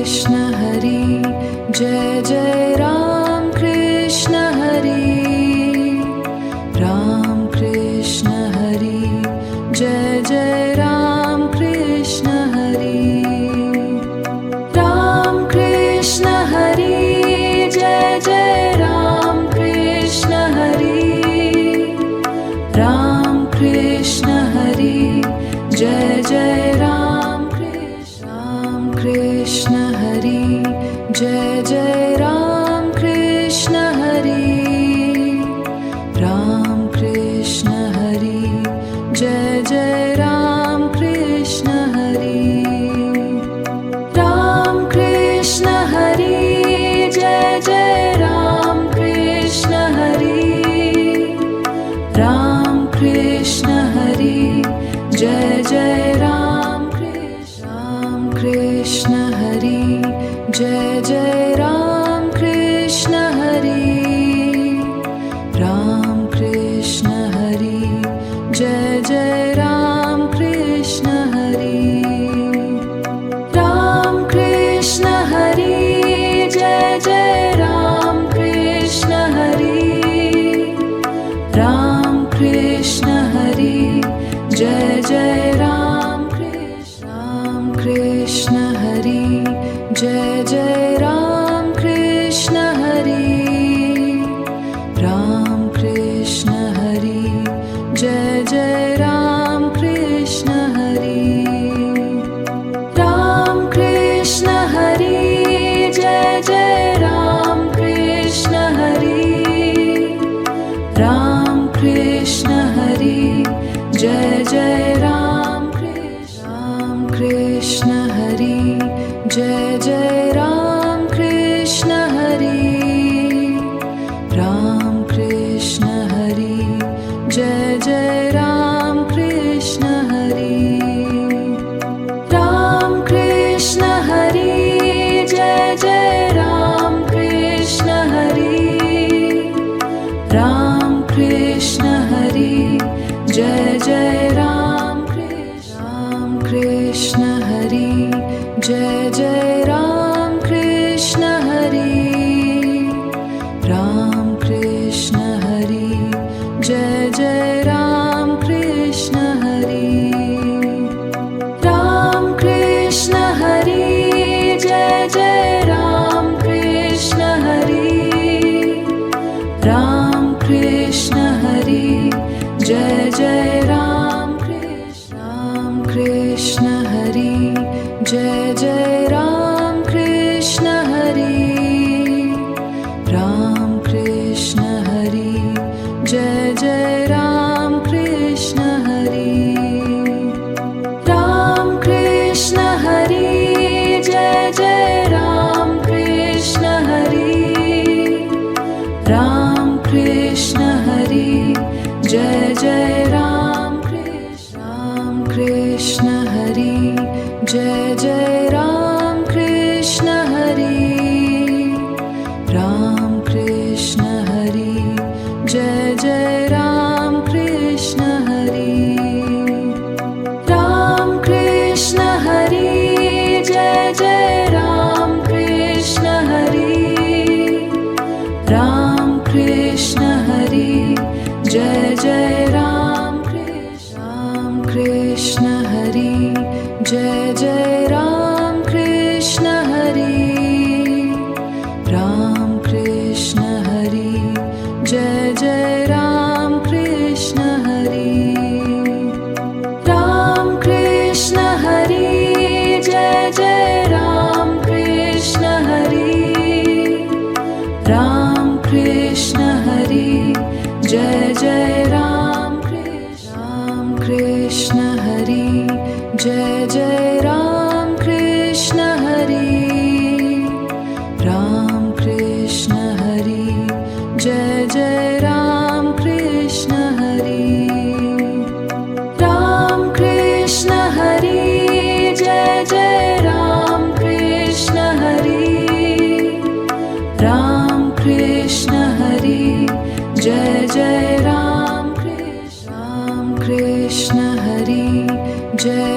Krishna Hari, Jai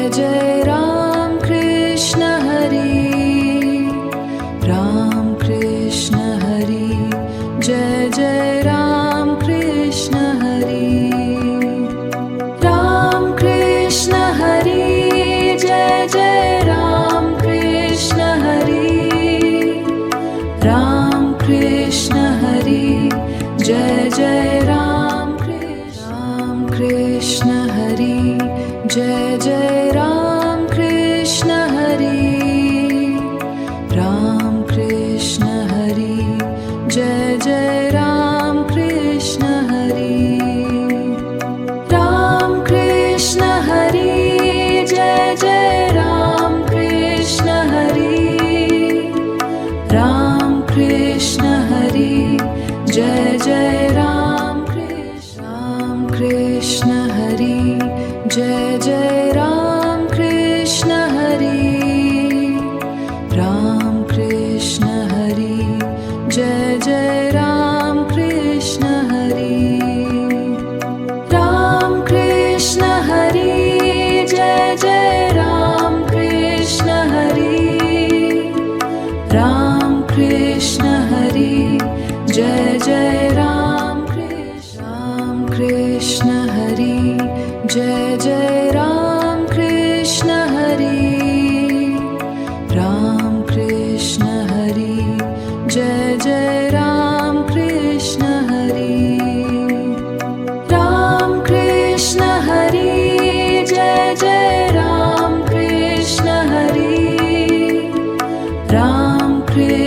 Jai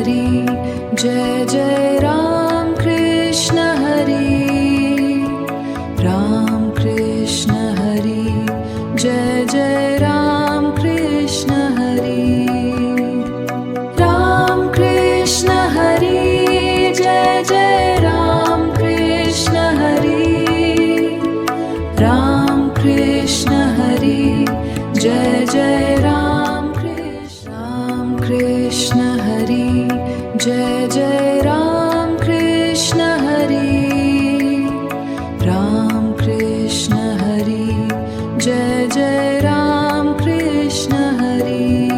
Hari, Jai Jai Ram Krishna Hari, Ram Krishna Hari, Jai Jai Ram Krishna Hari, Ram Krishna Hari, Jai Jai Ram Krishna Hari, Ram Krishna Hari, Jai Jai Ram Krishna Hari, Jai Jai Ram Krishna Hari, Ram Krishna Hari, Jai Jai Ram Krishna Hari,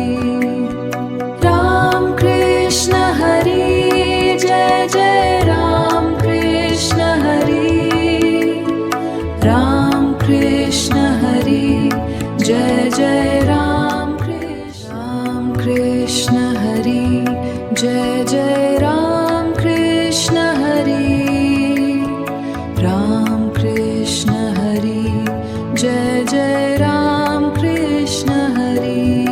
Ram Krishna Hari, Jai Jai Ram Krishna Hari, Ram Krishna Hari, Jai Jai Ram Krishna Hari, Jai Jai Ram Krishna Hari, Ram Krishna Hari, Jai Jai Ram Krishna Hari,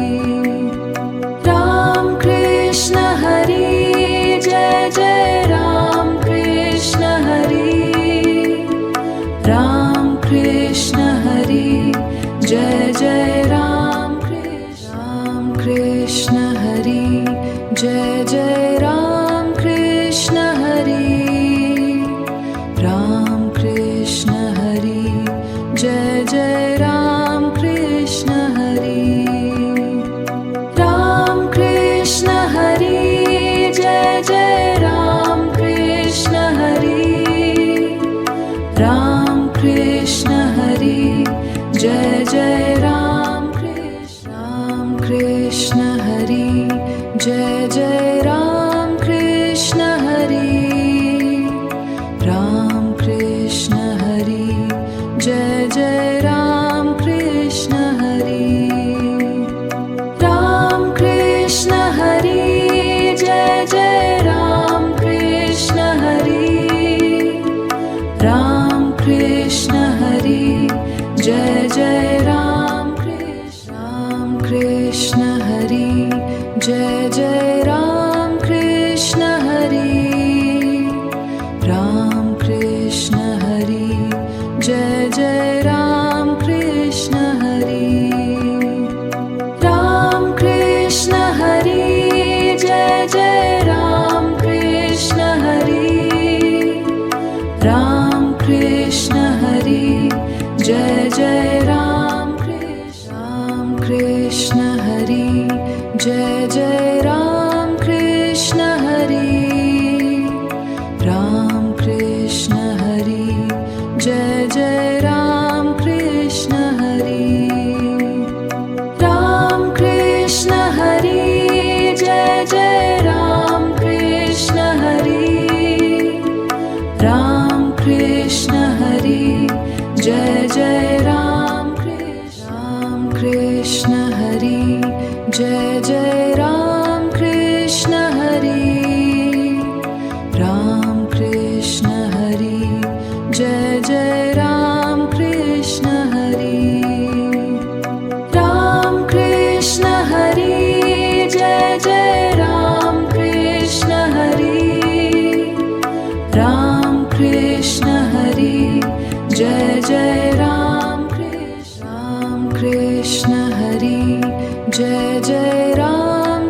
Ram Krishna Hari, Jai Jai Ram Krishna Hari, Ram Krishna Hari, Jai Jai Ram Krishna Hari, Jai Jai Ram Krishna Hari, Ram Krishna Hari, Jai Jai Ram Krishna Hari, Ram Krishna Hari, Jai Jai Ram Krishna Hari, Ram Krishna Hari, Jai Jai Ram Krishna Hari, Jai Jai Ram Krishna Hari, Ram Krishna Hari, Jai Jai Ram Krishna Hari, Ram Krishna Hari, Jai Jai Ram Krishna Hari, Ram Krishna Hari, Jai Jai Ram Krishna Hari, Jai Jai Ram Krishna Hari, Ram Krishna Hari, Jai Jai Ram Krishna Hari, Ram Krishna Hari, Jai Jai Ram Krishna Hari, Ram Krishna Hari, Jai Jai Ram Krishna Hari, Jai Jai Ram Krishna Hari, Ram Krishna Hari, Jai Jai Ram Krishna Hari, Ram Krishna Hari, Jai Jai Ram Krishna Hari, Ram Krishna Hari, Jai Jai Ram Krishna Hari, Jai Jai Ram Krishna Hari, Ram Krishna Hari, Jai Jai Ram Krishna Hari, Ram Krishna Hari, Jai Jai Ram Krishna Hari, Ram Krishna Hari, Jai Jai Ram Krishna Hari, Jai Jai Ram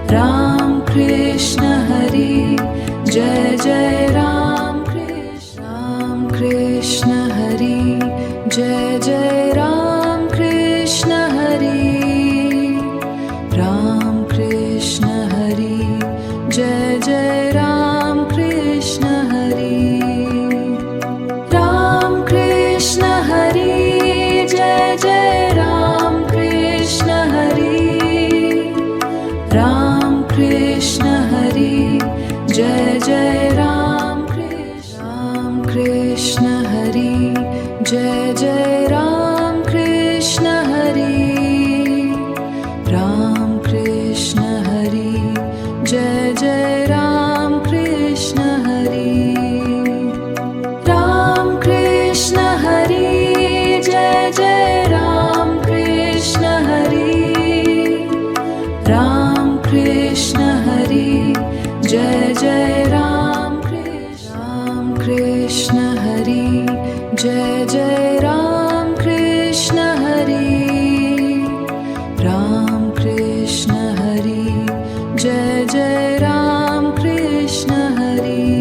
Ram Krishna Hari, Jai Jai Ram Krishna. Ram Krishna Hari, Jai Jai Ram Krishna Hari. Ram Krishna Hari, Jai Jai Ram Krishna Hari. Ram Krishna Hari, Jai Jai Ram Krishna Hari. Ram Krishna Hari, Jai Jai Ram Krishna. Ram Krishna Hari, Jai Jai Ram Krishna Hari. Ram Krishna Hari, Jai Jai Ram Krishna Hari. Ram Krishna Hari, Jai Jai Ram Krishna Hari. Ram Krishna Hari, Jai Jai Ram Krishna. Ram Krishna Hari, Jai Jai Ram Krishna Hari. Ram Krishna Hari, Jai Jai Ram Krishna Hari.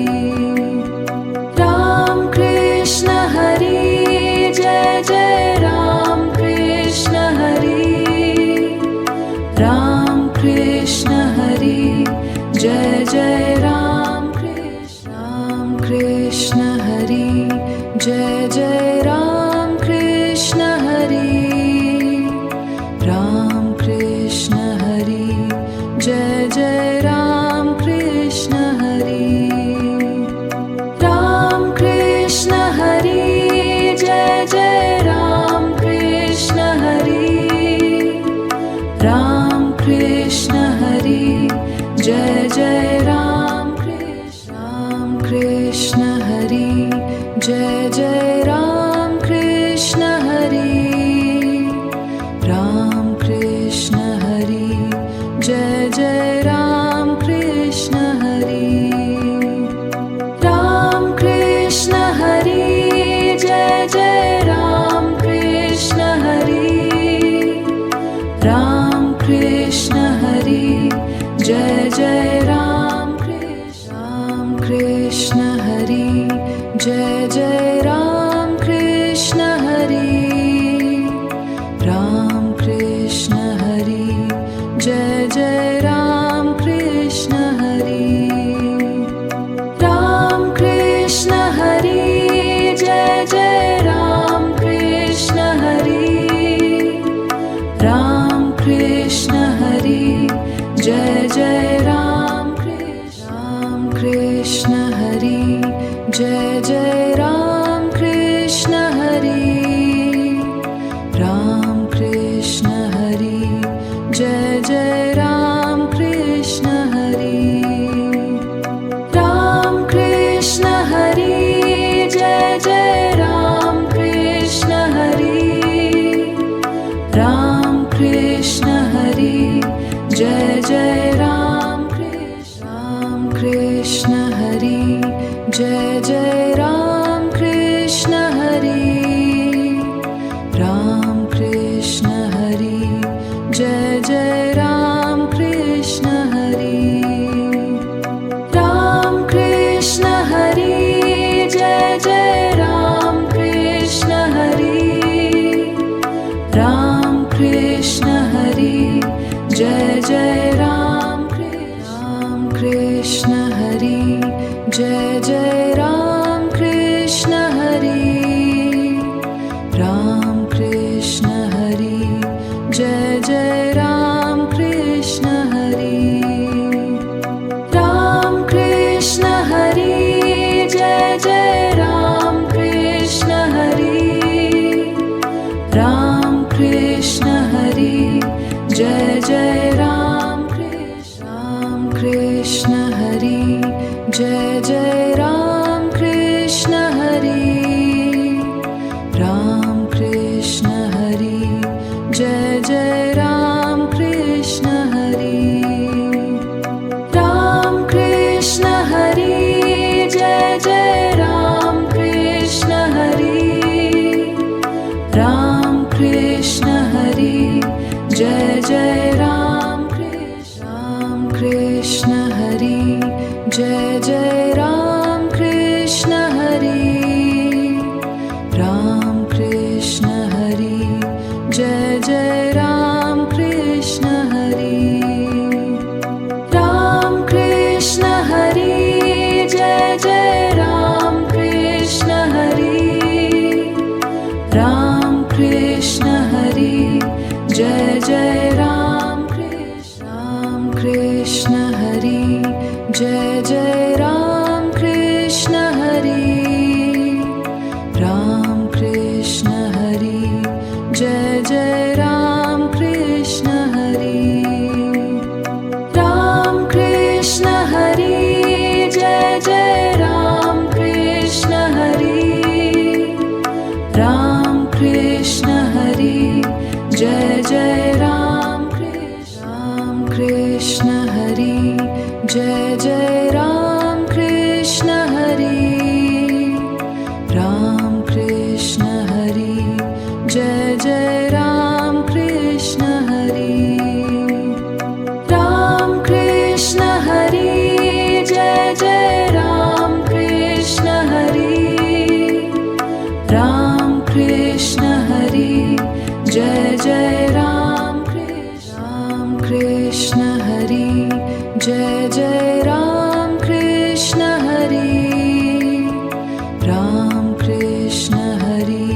Ram Krishna Hari, Jai Jai Ram Krishna Hari. Ram Krishna Hari, Jai Jai Ram Krishna. Ram Krishna Hari, Jai Jai Ram Krishna Hari. Ram Krishna Hari, Jai Jai Ram Krishna Hari. Ram Krishna Hari, Jai Jai Ram Krishna Hari. Ram Krishna Hari, Jai Jai Ram Krishna. Ram Krishna Hari, Jai Jai Ram Krishna Hari. Ram Krishna Hari, Jai Jai Ram Krishna Hari. Ram Krishna Hari, Jai Jai Ram Krishna Hari. Ram Krishna Hari, Jai Jai Ram Krishna. Ram Krishna Hari, Jai Jai Ram Krishna Hari. Ram Krishna Hari, Jai Jai Ram Krishna Hari. Ram Krishna Hari, Jai Jai Ram Krishna Hari. Ram Krishna Hari, Jai Jai Ram Krishna. Ram Krishna Hari, Jai Jai Ram Krishna Hari. Ram Krishna Hari, Jai Jai Ram Krishna Hari. Ram Krishna Hari, Jai Jai Ram Krishna Hari. Ram Krishna Hari, Jai Jai Ram Krishna. Ram Krishna Hari, Jai Jai Ram Krishna Hari. Ram Krishna Hari, Jai Jai Ram Krishna Hari. Ram Krishna Hari, Jai Jai Ram Krishna Hari. Ram Krishna Hari, Jai Jai Ram Krishna. Ram Krishna Hari, Jai Jai Ram Krishna Hari. Ram Krishna Hari, Jai Jai Ram Krishna Hari. Ram Krishna Hari, Jai Jai Ram Krishna Hari. Ram Krishna Hari, Jai Jai Ram Krishna. Ram Krishna Hari, Jai Jai Ram Krishna Hari. Ram Krishna Hari, Jai Jai Ram Krishna Hari. Ram Krishna Hari, Jai Jai Ram Krishna Hari. Ram Krishna Hari, Jai Jai Ram Krishna. Ram Krishna Hari Jai Jai Ram Krishna Hari Ram Krishna Hari Jai Jai Ram Krishna Hari Ram Krishna Hari Jai Jai Ram Krishna Hari Ram Krishna Hari Jai Jai Ram Krishna Hari Jai Jai Ram Krishna Hari Ram Krishna Hari Jai Jai Ram Krishna Hari Ram Krishna Hari Jai Jai Ram Krishna Hari Ram Krishna Hari Jai Jai Ram Krishna Hari Jai Jai Ram Krishna Hari Ram Krishna Hari Jai Jai Ram Krishna Hari Ram Krishna Hari Jai Jai Ram Krishna Hari Ram Krishna Hari Jai Jai Ram Krishna Hari Jai Jai Ram Krishna Hari Ram Krishna Hari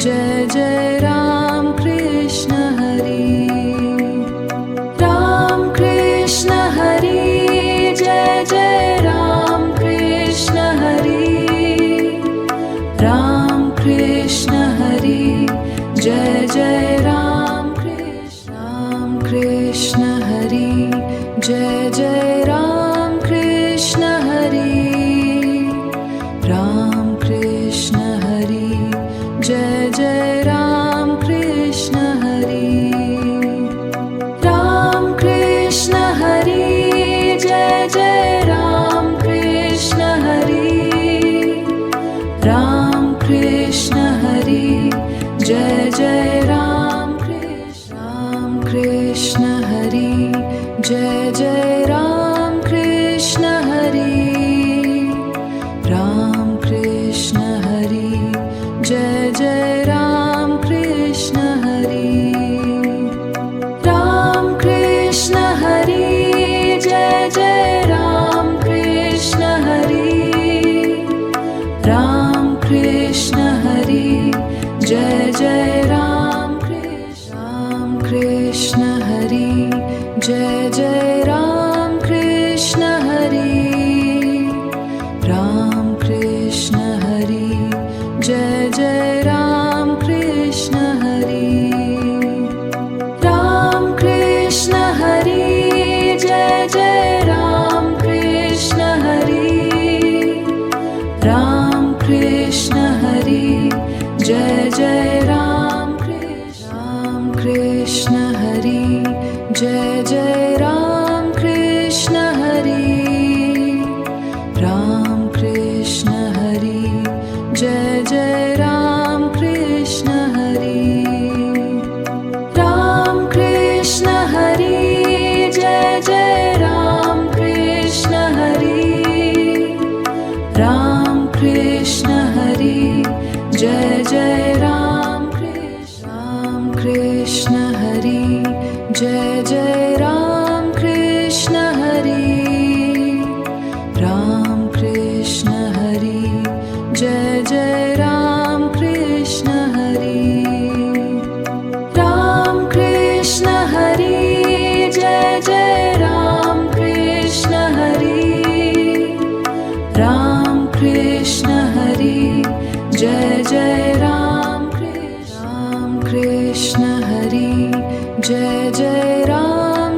Jai Jai Ram Krishna Hari Ram Krishna Hari Jai Jai Ram Krishna Hari Ram Krishna Hari Jai Jai Ram Krishna Hari Jai Jai Ram Krishna Hari Ram Krishna Hari Jai Jai Ram Krishna Hari Ram Krishna Hari Jai Jai Ram Krishna Hari Ram Krishna Hari Jai Jai Ram Krishna Hari Jai Jai Ram Krishna Hari Ram Krishna Hari Jai Jai Ram Krishna Hari Ram Krishna Hari Jai Jai Ram Krishna Hari Ram Krishna Hari Jai Jai Ram Krishna Hari Jai Jai Ram Krishna Hari Ram Krishna Hari Jai Jai Ram Krishna Hari Ram Krishna Hari Jai Jai Ram Krishna Hari Ram Krishna Hari Jai Jai Ram Krishna Hari Jai Jai Ram Krishna Hari Ram Krishna Hari Jai Jai Ram Krishna Hari Ram Krishna Hari Jai Jai Ram Krishna Hari Ram Krishna Hari Jai Jai Ram Krishna Hari Jai Jai Ram Krishna Hari Ram Krishna Hari Jai Jai Ram Krishna Hari Ram Krishna Hari Jai Jai Ram Krishna Hari Ram Krishna Hari Jai Jai Ram Krishna Hari Jai Jai Ram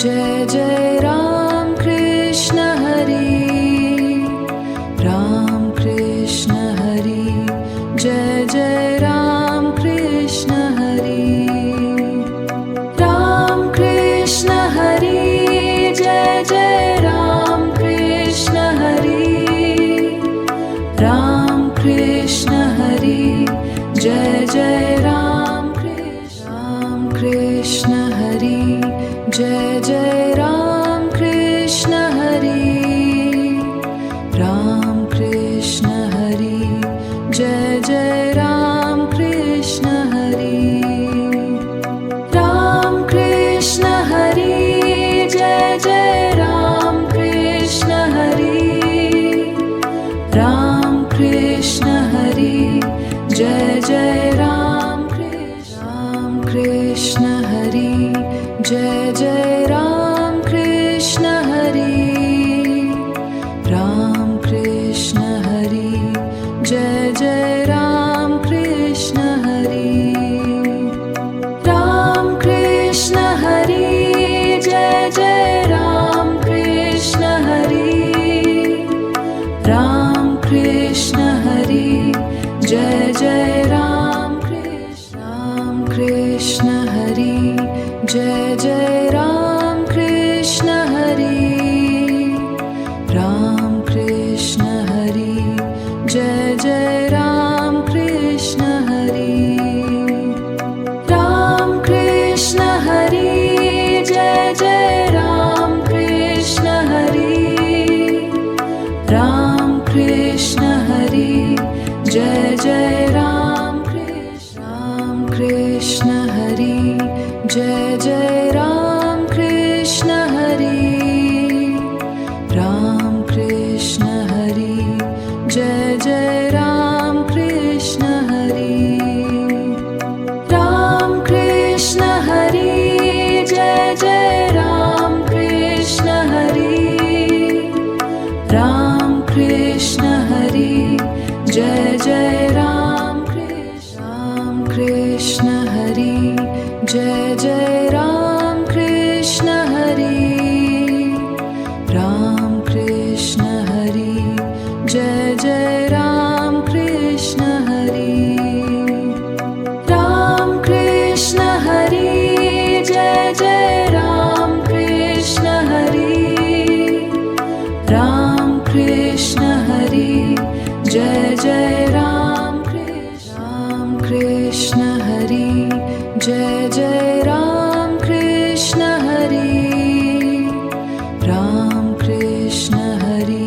Jai Jai Ram Krishna Hari Ram Krishna Hari Jai Jai Ram Krishna Hari Ram Krishna Hari Jai Jai Ram Krishna Hari Ram Krishna Hari Jai Jai Ram Krishna Hari Jai Jai Ram Krishna Hari Ram Krishna Hari Jai Jai Ram Krishna Hari Ram Krishna Hari Jai Jai Ram Krishna Hari Ram Krishna Hari Jai Jai Ram Krishna Hari Jai Jai Ram Krishna Hari Ram Krishna Hari Jai Jai Ram Krishna Hari Ram Krishna Hari Jai Jai Ram Krishna Hari Ram Krishna Hari Jai Jai Ram Krishna Hari Jai Jai Ram Krishna Hari Ram Krishna Hari Jai Jai Ram Krishna Hari Ram Krishna Hari Jai Jai Ram Krishna Hari Ram Krishna Hari Jai Jai Ram Krishna Hari Jai Jai Ram Krishna Hari Ram Krishna Hari Jai Jai Ram Krishna Hari Ram Krishna Hari Jai Jai Ram Krishna Hari Ram Krishna Hari Jai Jai Ram Krishna Hari Jai Jai Ram Krishna Hari Ram Krishna Hari Jai Jai Ram Krishna Hari Ram Krishna Hari Jai Jai Ram Krishna Hari Ram Krishna Hari Jai Jai Ram Krishna Hari Jai Jai Ram Krishna Hari Ram Krishna Hari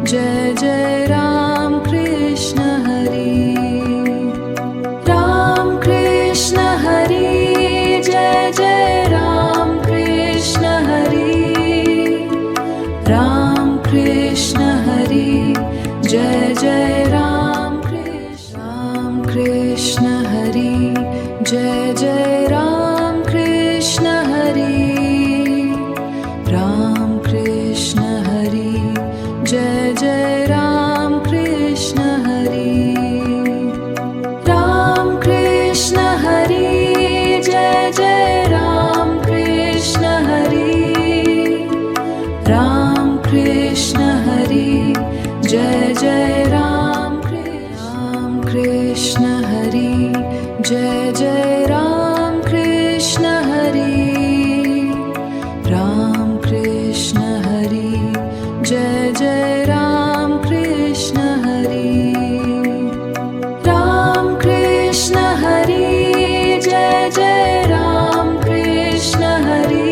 Jai Jai Ram Krishna Hari Ram Krishna Hari Jai Jai Ram Krishna Hari Ram Krishna Hari Jai Jai Ram Krishna Hari Jai Jai Ram Krishna Hari Ram Krishna Hari Jai Jai Ram Krishna Hari Ram Krishna Hari Jai Jai Ram Krishna Hari Ram Krishna Hari Jai Jai Ram Krishna Hari Jai Jai Ram Krishna Hari Ram Krishna Hari Jai Jai Ram Krishna Hari Ram Krishna Hari Jai Jai Ram Krishna Hari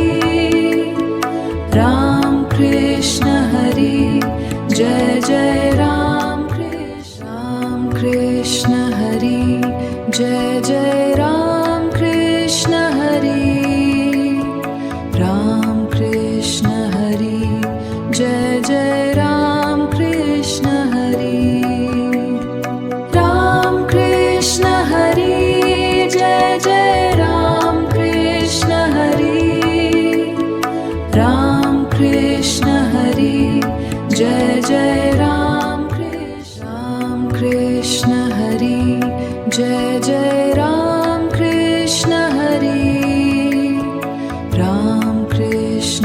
Ram Krishna Hari Jai Jai Ram Krishna Hari Jai Jai Ram Krishna Hari Ram Krishna Hari Jai Jai Ram Krishna Hari Ram Krishna Hari Jai Jai Ram Krishna Hari Ram Krishna Hari Jai Jai Ram Krishna Hari Jai Jai Ram Krishna Hari Ram Krishna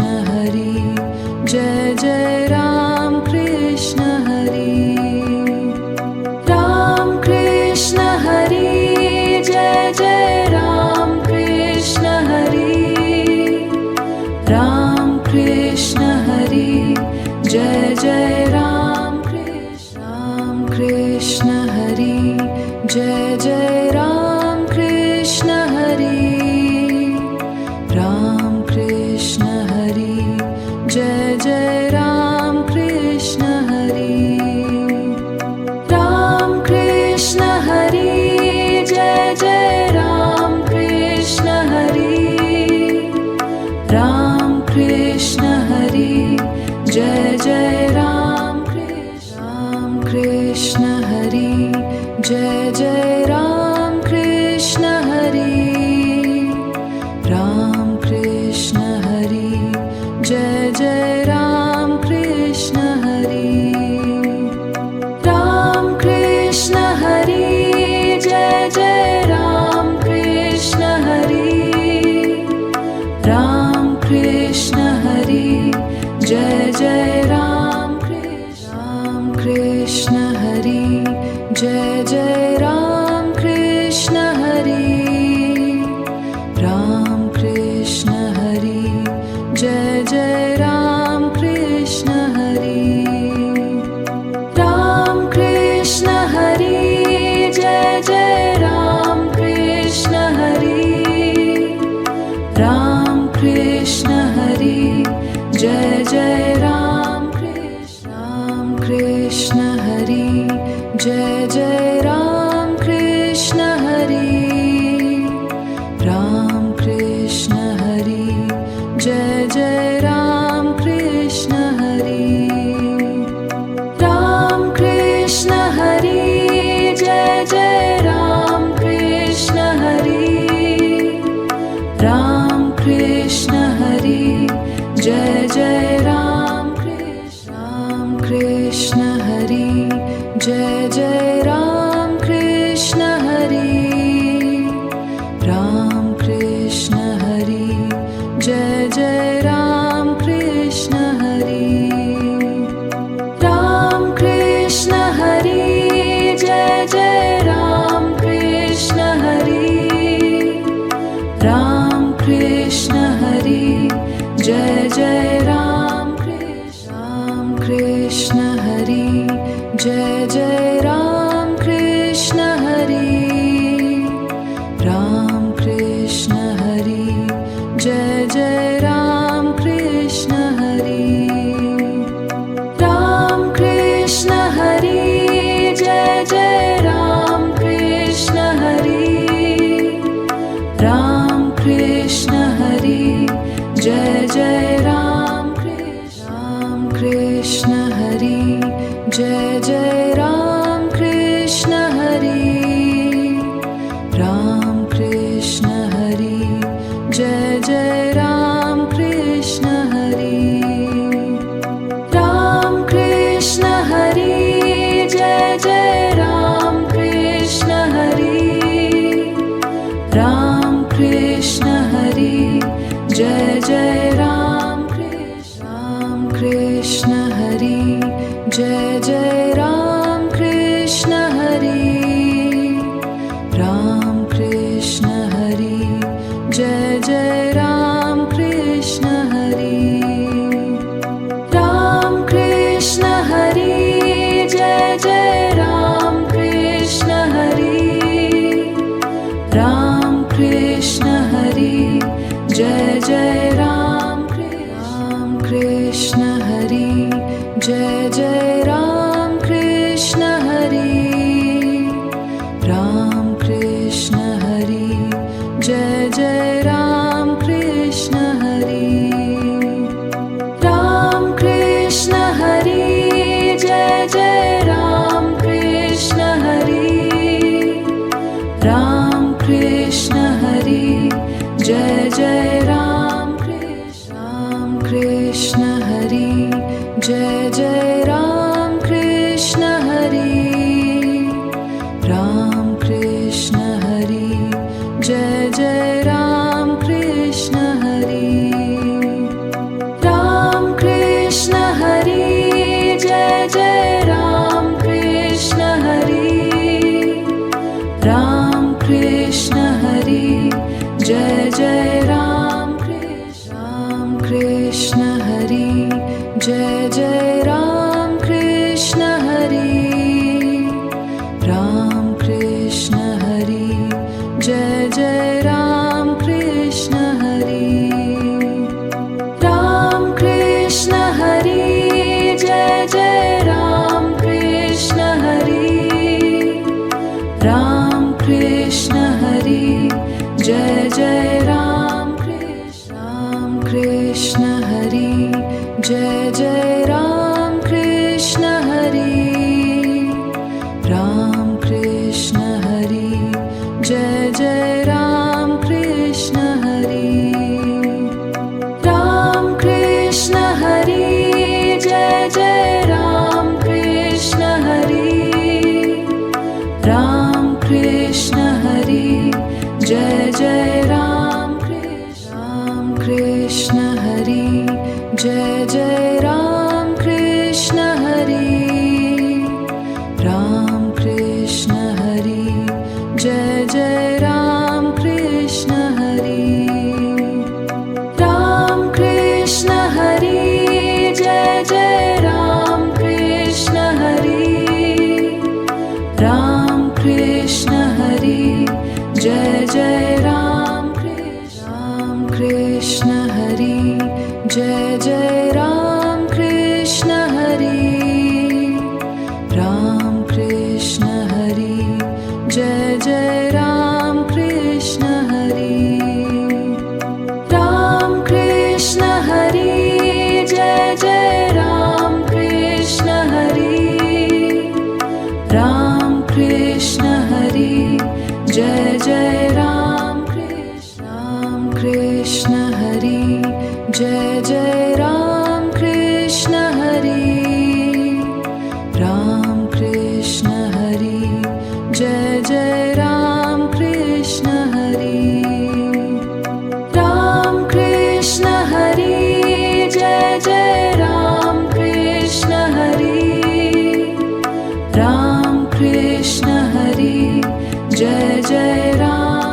Jai Ram Krishna Hari Jai Jai Ram Krishna Hari Ram Krishna Hari Jai Jai Ram Krishna Hari Ram Krishna Hari Jai Jai Ram Krishna Hari Ram Krishna Hari Jai Jai Ram Krishna Hari Jai Jai Ram Krishna Hari Ram Krishna Hari Jai Jai Ram Krishna Hari Ram Krishna Hari Jai Jai Ram Krishna Hari Ram Krishna Hari Jai Jai Ram Krishna Hari Jai Jai Ram Krishna Hari Ram Krishna Hari Jai Jai Ram Krishna Hari Ram Krishna Hari Jai Jai Ram Krishna Hari Ram Krishna Hari Jai Jai Ram Krishna Hari Jai Jai Ram Krishna Hari Ram Krishna Hari Jai Jai Ram Krishna Hari Ram Krishna Hari Jai Jai Ram Krishna Hari Ram Krishna Hari Jai Jai Ram Krishna Hari Jai Jai Ram Krishna Hari Ram Krishna Hari Jai Jai Ram Krishna Hari Ram Krishna Hari Jai Jai Ram Krishna Hari Ram Krishna Hari Jai Jai Ram Krishna Hari Jai Jai Ram Krishna Hari Ram Krishna Hari Jai Jai Ram Krishna Hari Ram Krishna Hari Jai Jai Ram Krishna Hari Ram Krishna Hari Jai Jai Ram Krishna Hari Jai Jai Ram Krishna Hari Ram Krishna Hari Jai Jai Ram Krishna Hari Ram Krishna Hari Jai Jai Ram Krishna Hari Ram Krishna Hari Jai Jai Ram Krishna Hari Jai Jai Ram Krishna Hari Ram Krishna Hari Jai Jai Ram Krishna Hari Ram Krishna Hari Jai Jai Ram Krishna Hari Ram Krishna Hari Jai Jai Ram Krishna Hari Jai Jai Ram Krishna Hari Ram Krishna Hari Jai Jai Ram Krishna Hari Ram Krishna Hari Jai Jai Ram Krishna Hari Ram Krishna Hari Jai Jai Ram Krishna Hari Jai Jai Ram Krishna Hari Ram Krishna Hari Jai Jai Ram Krishna Hari Ram Krishna Hari Jai Jai Ram Krishna Hari Ram Krishna Hari Jai Jai Ram Krishna Hari Jai Jai Ram Ram Krishna Hari, Jai Jai Ram Krishna Hari, Jai Jai Ram Krishna Hari, Ram Krishna Hari, Jai Jai Ram Krishna Hari, Ram Krishna Hari, Jai Jai Ram Krishna Hari, Ram Krishna Hari, Jai Jai Ram Krishna Hari, Jai Jai Ram Krishna Hari, Ram Krishna Hari, Jai Jai Ram Krishna Hari, Ram Krishna Hari, Jai Jai Ram Krishna Hari, Ram Krishna Hari, Jai Jai Ram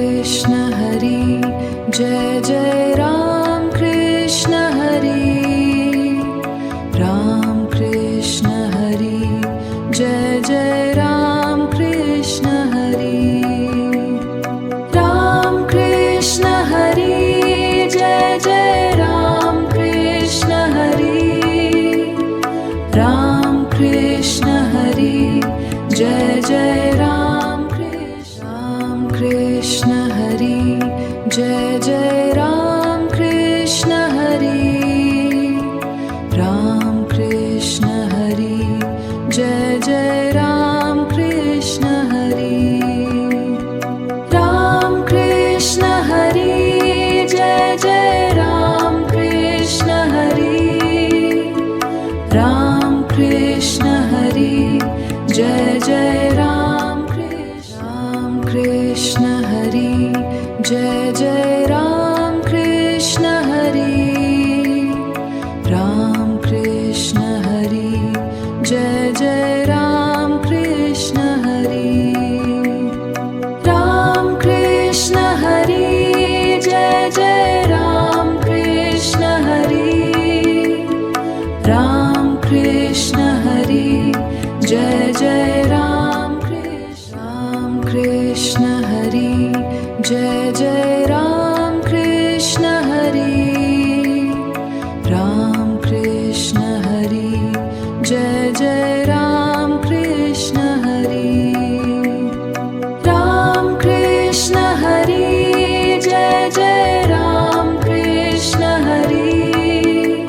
Krishna Hari, Jai Jai Ram Krishna Hari, Ram Krishna Hari, Jai Jai Ram Krishna Hari, Ram Krishna Hari, Jai Jai Ram Krishna Hari, Ram Krishna Hari, Jai Jai Ram Krishna Hari, Jai Jai Ram Krishna Hari, Ram Krishna Hari, Jai Jai Ram Krishna Hari, Ram Krishna Hari, Jai Jai Ram Krishna Hari, Ram Krishna Hari, Jai Jai Ram Krishna Hari, Jai Jai Ram Krishna Hari, Ram Krishna Hari, Jai Jai Ram Krishna Hari, Ram Krishna Hari, Jai Jai Ram Krishna Hari, Ram Krishna Hari, Jai Jai Ram Krishna Hari, Jai Jai Ram Krishna Hari, Ram Krishna Hari, Jai Jai Ram Krishna Hari, Ram Krishna Hari, Jai Jai Ram Krishna Hari,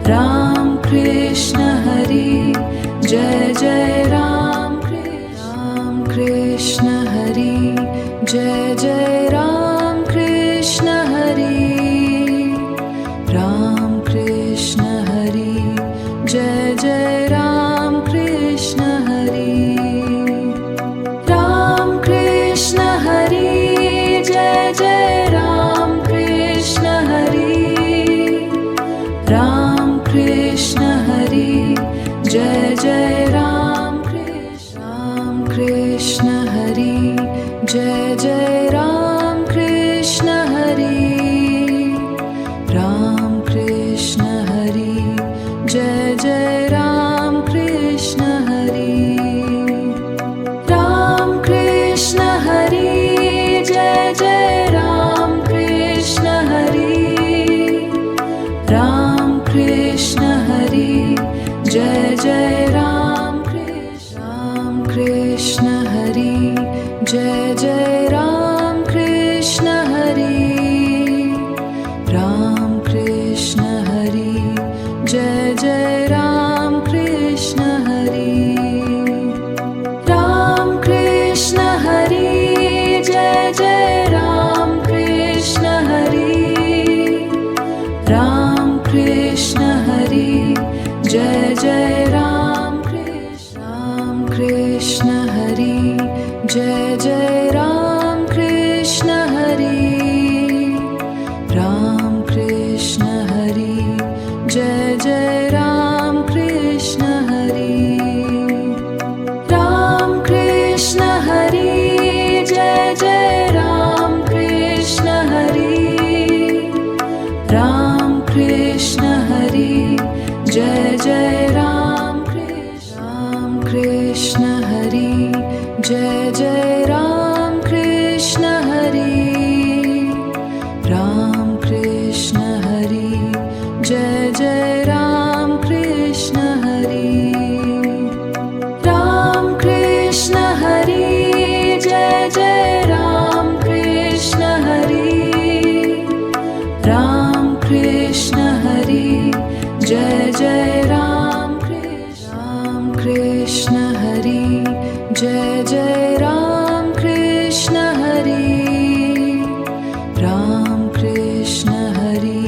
Ram Krishna Hari, Jai Jai Ram Krishna Hari, Jai Jai Ram Krishna Hari, Ram Krishna Hari, Jai Jai Ram Krishna Hari, Ram Krishna Hari, Jai Jai Ram Krishna Hari, Ram Krishna Hari, Jai Jai Ram Krishna Hari, Jai Jai Ram Krishna Hari, Ram Krishna Hari, Jai Jai Ram Krishna Hari, Ram Krishna Hari, Jai Jai Ram Krishna Hari, Ram Krishna Hari, Jai Jai Ram Krishna Hari, Jai Jai Ram Krishna Hari, Ram Krishna Hari, Jai Jai Ram Krishna Hari, Ram Krishna Hari, Jai Jai Ram Krishna Hari, Ram Krishna Hari, Jai Jai Ram Krishna Hari, Jai Jai Ram Krishna Hari, Ram Krishna Hari, Jai Jai Ram Krishna Hari, Ram Krishna Hari, Jai Jai Ram Krishna Hari, Ram Krishna Hari, Jai Jai Ram Jai Ram Krishna Hari Jai Jai Ram Krishna Hari Ram Krishna Hari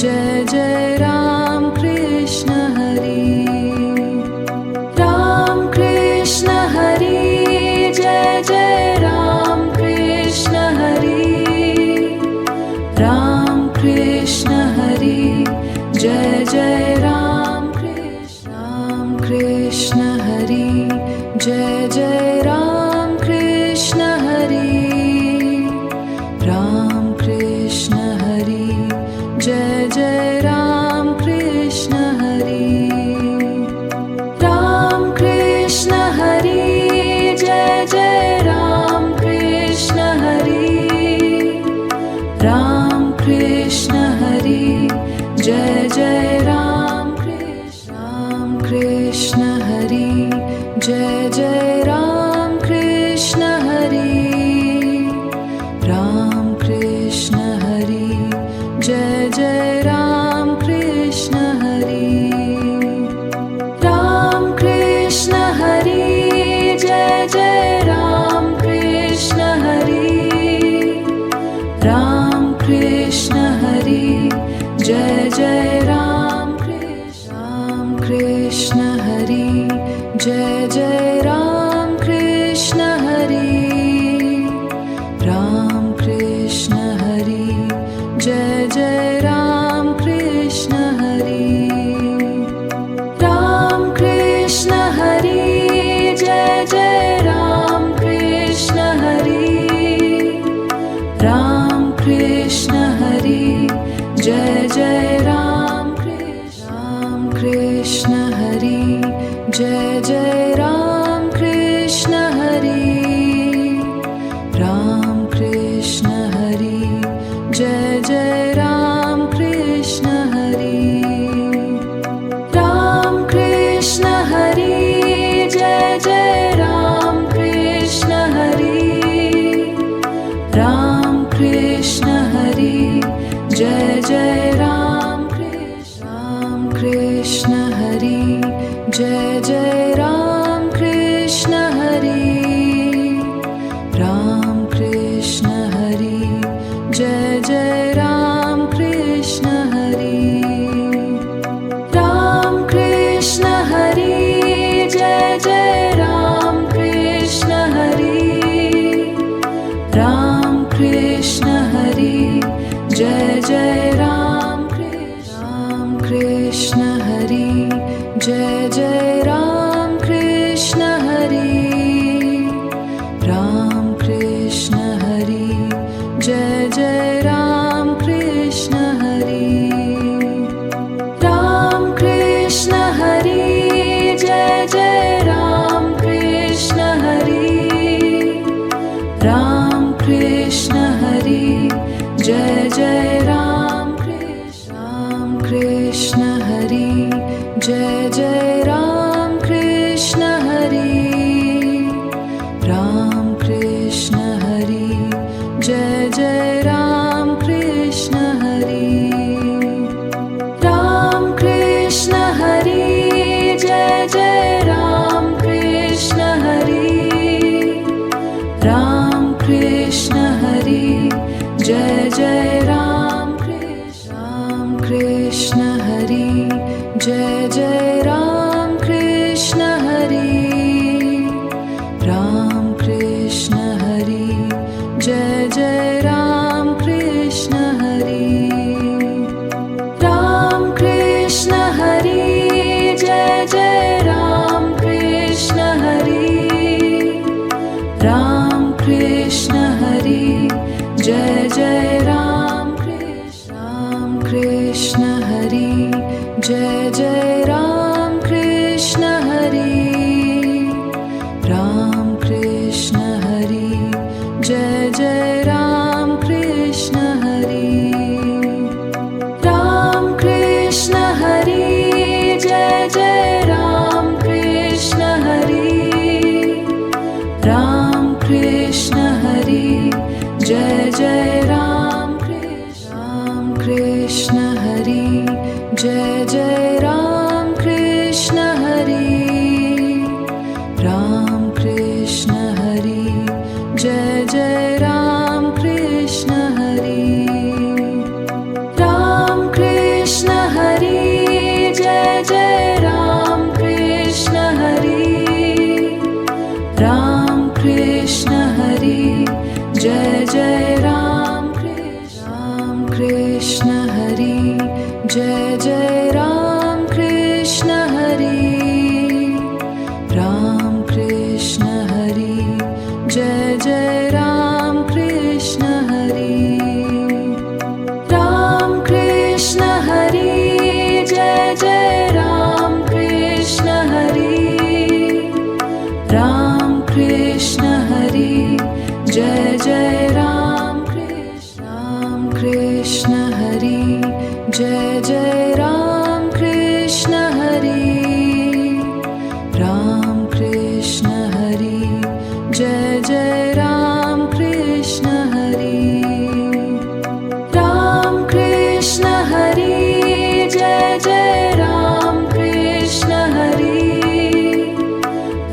Jai Jai Ram Krishna Hari Ram Krishna Hari Jai Jai Ram Krishna Hari Ram Krishna Hari Jai Jai Ram Krishna Hari Jai Jai Ram Krishna Hari Ram Krishna Hari Jai Jai Ram Krishna Hari Ram Krishna Hari Jai Jai Ram Krishna Hari Ram Krishna Hari Jai Jai Ram Krishna Hari Jai Jai Ram Krishna Hari Ram Krishna Hari Jai Jai Ram Krishna Hari Ram Krishna Hari Jai Jai Ram Krishna Hari Ram Krishna Hari Jai Jai Ram Krishna Hari Jai Jai Ram Krishna Hari Ram Krishna Hari Jai Jai Ram Krishna Hari Ram Krishna Hari Jai Jai Ram Krishna Hari Ram Krishna Hari Jai Jai Ram Krishna Hari Jai Jai Ram Krishna Hari Ram Krishna Hari Jai Jai Ram Krishna Hari Ram Krishna Hari Jai Jai Ram Krishna Hari Ram Krishna Hari Jai Jai Ram Krishna Hari Jai Jai Ram Krishna Hari Ram Krishna Hari Jai Jai Ram Krishna Hari Ram Krishna Hari Jai Jai Ram Krishna Hari Ram Krishna Hari Jai Jai Ram Krishna Hari Jai Jai Ram Krishna Hari Ram Krishna Hari Jai Jai Ram Krishna Hari Ram Krishna Hari Jai Jai Ram Krishna Hari Ram Krishna Hari Jai Jai Ram Krishna Hari Jai Jai Ram Krishna Hari Ram Krishna Hari Jai Jai Ram Krishna Hari Ram Krishna Hari Jai Jai Ram Krishna Hari Ram Krishna Hari Jai Jai Ram Krishna Hari Jai Jai Ram Krishna Hari Ram Krishna Hari Jai Jai Ram Krishna Hari Ram Krishna Hari Jai Jai Ram Krishna Hari Ram Krishna Hari Jai Jai Ram Krishna Hari Jai Jai Ram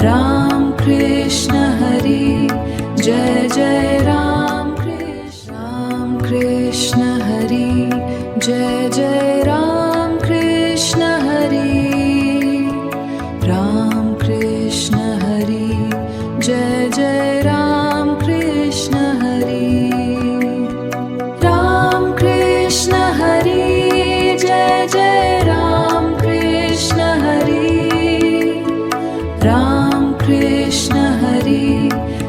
Ram Krishna Hari, Jai Jai Ram Krishna, Ram Krishna Hari, Jai Jai Ram Krishna Hari, Ram Krishna Hari, Jai Jai Ram Krishna Hari, Ram Krishna Hari, Jai Jai Ram Krishna Hari, Ram Krishna Hari,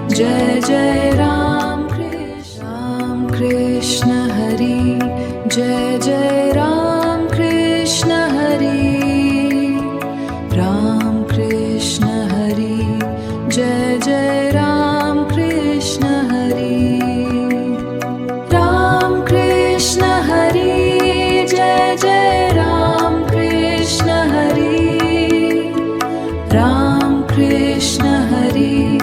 Jai Jai Ram Krishna, Ram Krishna Hari, Jai Jai Ram Krishna Hari, Ram Krishna Hari, Jai Jai Ram Krishna Hari, Ram Krishna Hari, Jai Jai Ram Krishna Hari, Ram Krishna Hari,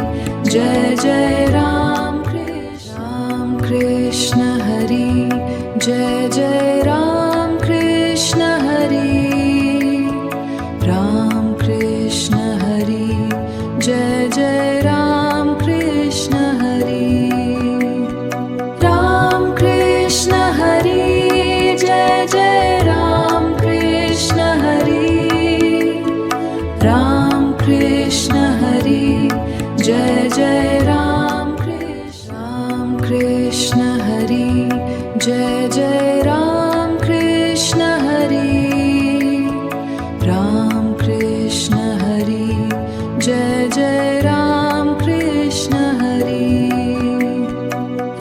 Jai Jai Ram Krishna, Ram Krishna Hari, Jai Jai Ram Krishna Hari, Ram Krishna Hari, Jai Jai Ram Krishna Hari, Ram Krishna Hari, Jai Jai Ram Krishna Hari, Ram Krishna Hari, Jai Jai Ram Krishna, Ram Krishna Hari, Jai Jai Ram Krishna Hari, Ram Krishna Hari, Jai Jai Ram Krishna Hari,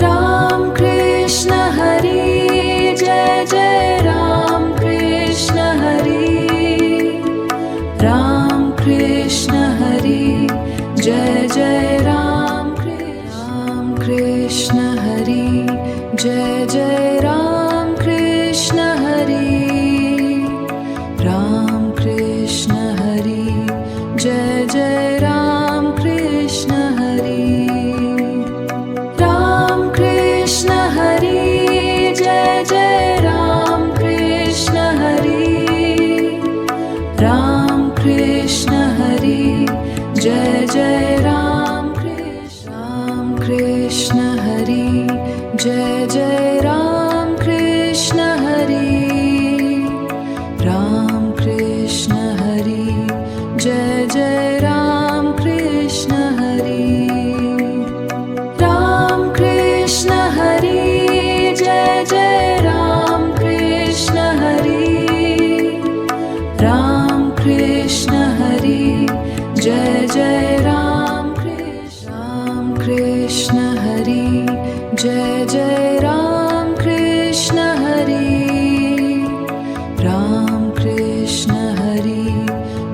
Ram Krishna Hari, Jai Jai Ram Krishna Hari, Ram Krishna Hari, Jai Jai Ram Krishna Hari, Jai Jai Ram Krishna Hari, Ram Krishna Hari, Jai Jai Ram Krishna Hari, Ram Krishna Hari, Jai Jai Ram Krishna Hari, Ram Krishna Hari, Jai Jai Ram Krishna Hari, Jai Jai Ram Krishna Hari, Ram Krishna Hari, Jai Jai Ram Krishna Hari, Ram Krishna Hari, Jai Jai Ram Krishna Hari, Ram Krishna Hari, Jai Jai Ram Krishna Hari, Jai Jai Ram Krishna Hari, Ram Krishna Hari,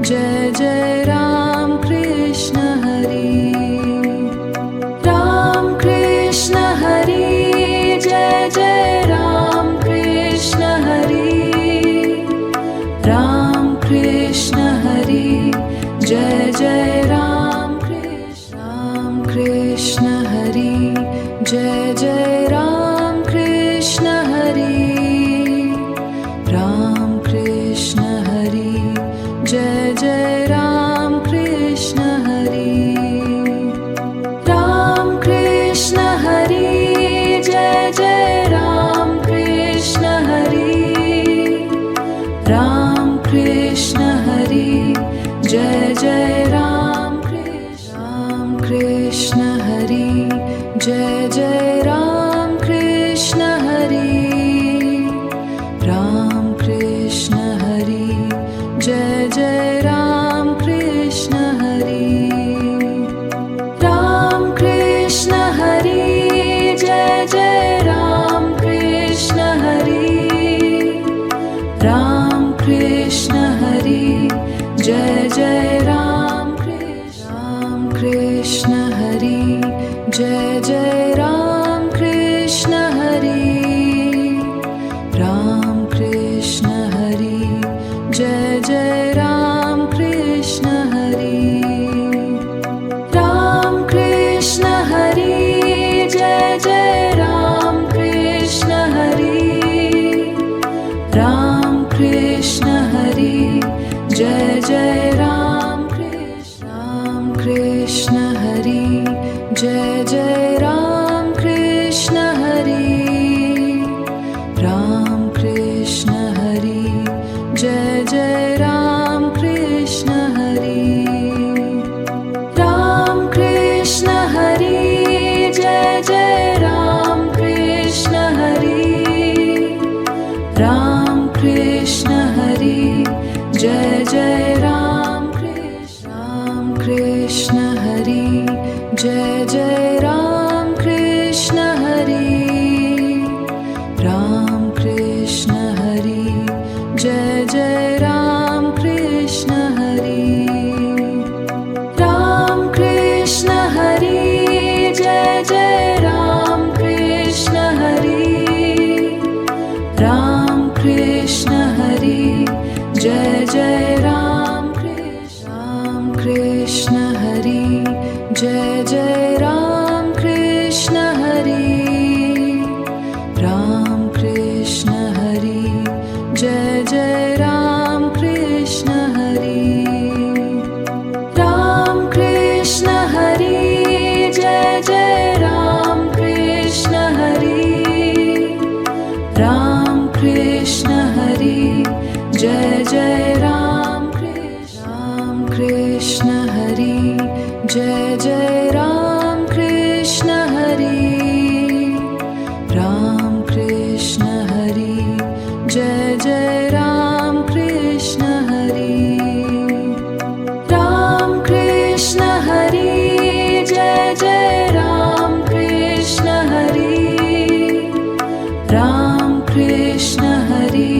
Jai Jai Ram Krishna Hari, Ram Krishna Hari, Jai Jai Ram Krishna Hari, Ram Krishna Hari, Jai Jai Ram Krishna Hari, Jai Jai Ram Krishna Hari, Ram Krishna Hari, Jai Jai Ram Krishna Hari, Ram Krishna Hari, Jai Jai Ram Krishna Hari, Ram Krishna Hari, Jai Jai Ram Krishna Hari, Jai Jai Ram Krishna Hari, Ram Krishna Hari, Jai Jai Ram Krishna Hari, Ram Krishna Hari, Jai Jai Ram Krishna Hari, Ram Krishna Hari, Jai Jai Ram Krishna Hari, Jai Jai Ram Krishna Hari, Ram Krishna Hari, Jai Jai Ram Krishna Hari, Ram Krishna Hari, Jai Jai Ram Krishna Hari, Ram Krishna Hari, Jai Jai Ram Krishna Jai Jai Ram Krishna Hari, Ram Krishna Hari, Jai Jai Ram Krishna Hari, Ram Krishna Hari, Jai Jai Ram Krishna Hari, Ram Krishna Hari, Jai Jai Ram Krishna Hari, Jai Jai Ram Krishna Hari, Ram Krishna Hari, Jai Jai Ram Krishna Hari, Ram Krishna Hari, Jai Jai Ram Krishna Hari, Ram Krishna Hari, Jai Jai Ram Krishna Hari, Jai Jai Ram Krishna Hari, Ram Krishna Hari, Jai Jai Ram Krishna Hari, Ram Krishna Hari, Jai Jai Ram Krishna Hari, Ram Krishna Hari, Jai Jai Ram Krishna Hari, Jai Jai Ram Krishna Hari, Ram Krishna Hari, Jai Jai Ram Krishna Hari, Ram Krishna Hari, Jai Jai Ram Krishna Hari, Ram Krishna Hari,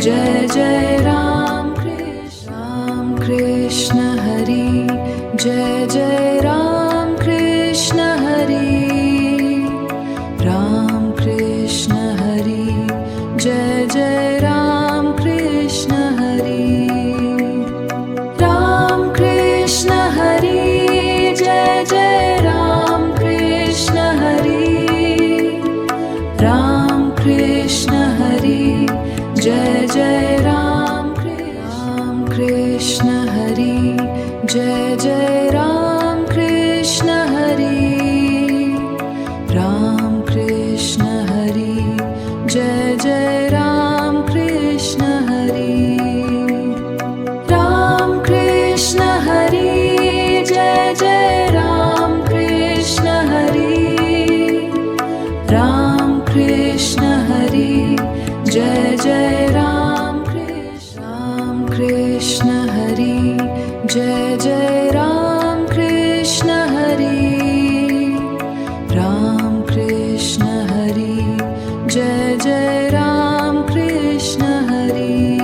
Jai Jai Ram Krishna Hari, Jai Jai Ram Krishna Hari, Ram Krishna Hari, Jai Jai Ram Krishna Hari, Ram Krishna Hari, Jai Jai Ram Krishna Hari, Ram Krishna Hari, Jai Jai Ram Krishna Hari, Jai Jai Ram Krishna Hari, Ram Krishna Hari, Jai Jai Ram Krishna Hari, Ram Krishna Hari, Jai Jai Ram Krishna Hari, Ram Krishna Hari, Jai Jai Ram Krishna Hari, Jai Jai Ram Krishna Hari, Ram Krishna Hari, Jai Jai Ram Krishna Hari,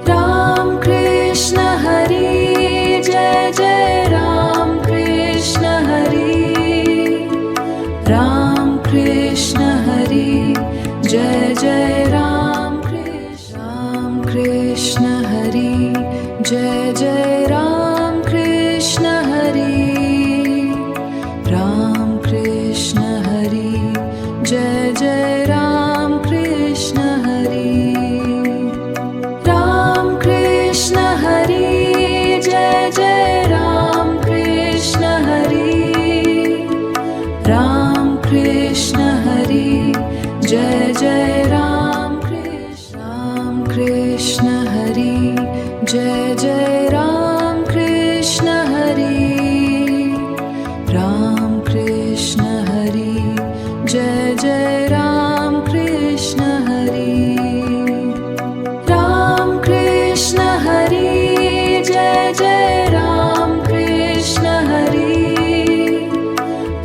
Ram Krishna Hari, Jai Jai Ram Krishna Hari, Ram Krishna Hari, Jai Jai Ram Krishna Hari, Jai Jai Ram Krishna Hari, Ram Krishna Hari, Jai Jai Ram Krishna Hari, Ram Krishna Hari, Jai Jai Ram Krishna Hari, Ram Krishna Hari, Jai Jai Ram Krishna Hari, Jai Jai Ram Krishna Hari, Ram Krishna Hari, Jai Jai Ram Krishna Hari, Ram Krishna Hari, Jai Jai Ram Krishna Hari,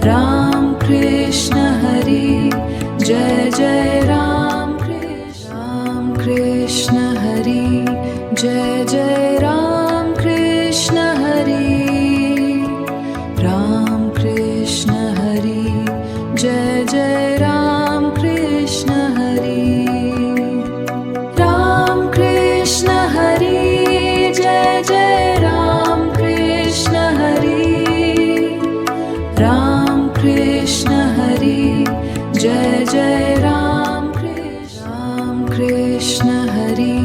Ram Krishna Hari, Jai Jai Ram Krishna Hari, Jai Jai Ram Krishna Hari, Ram Krishna Hari, Jai Jai Ram Krishna Hari, Ram Krishna Hari, Jai Jai Ram Krishna Hari, Ram Krishna Hari, Jai Jai Ram Krishna Hari,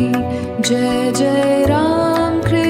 Jai Jai Ram Krishna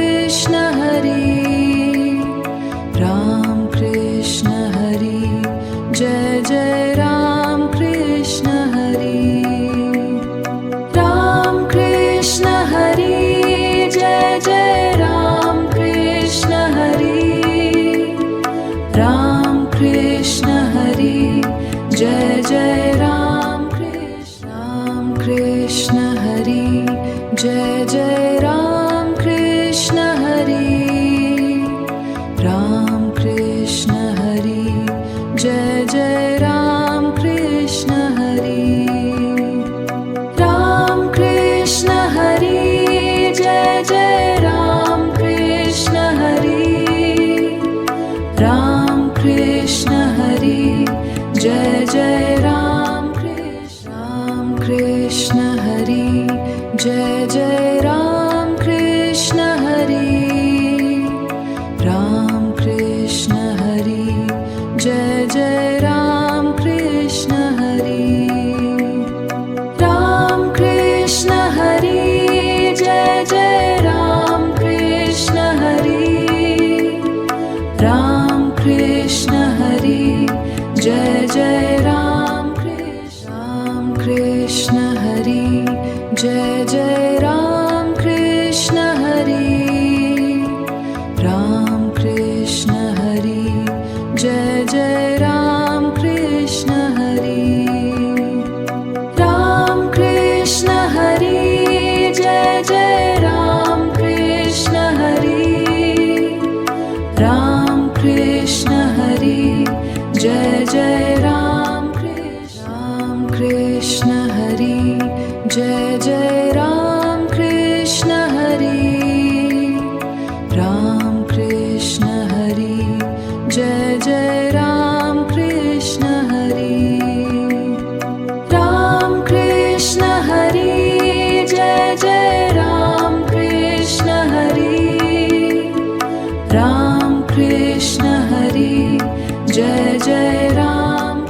Ram Krishna Hari, Jai Jai Ram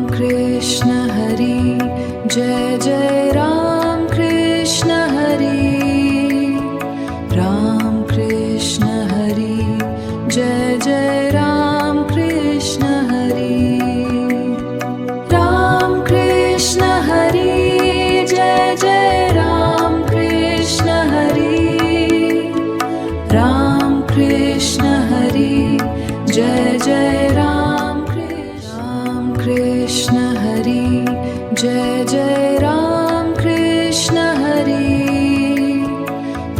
Krishna Hari, Jai Jai Ram Krishna Hari, Ram Krishna Hari, Jai Jai Ram Krishna Hari, Ram Krishna Hari, Jai Jai Ram Krishna Hari, Ram Krishna Hari, Jai Jai Ram Krishna Hari, Jai Jai Ram Krishna Hari,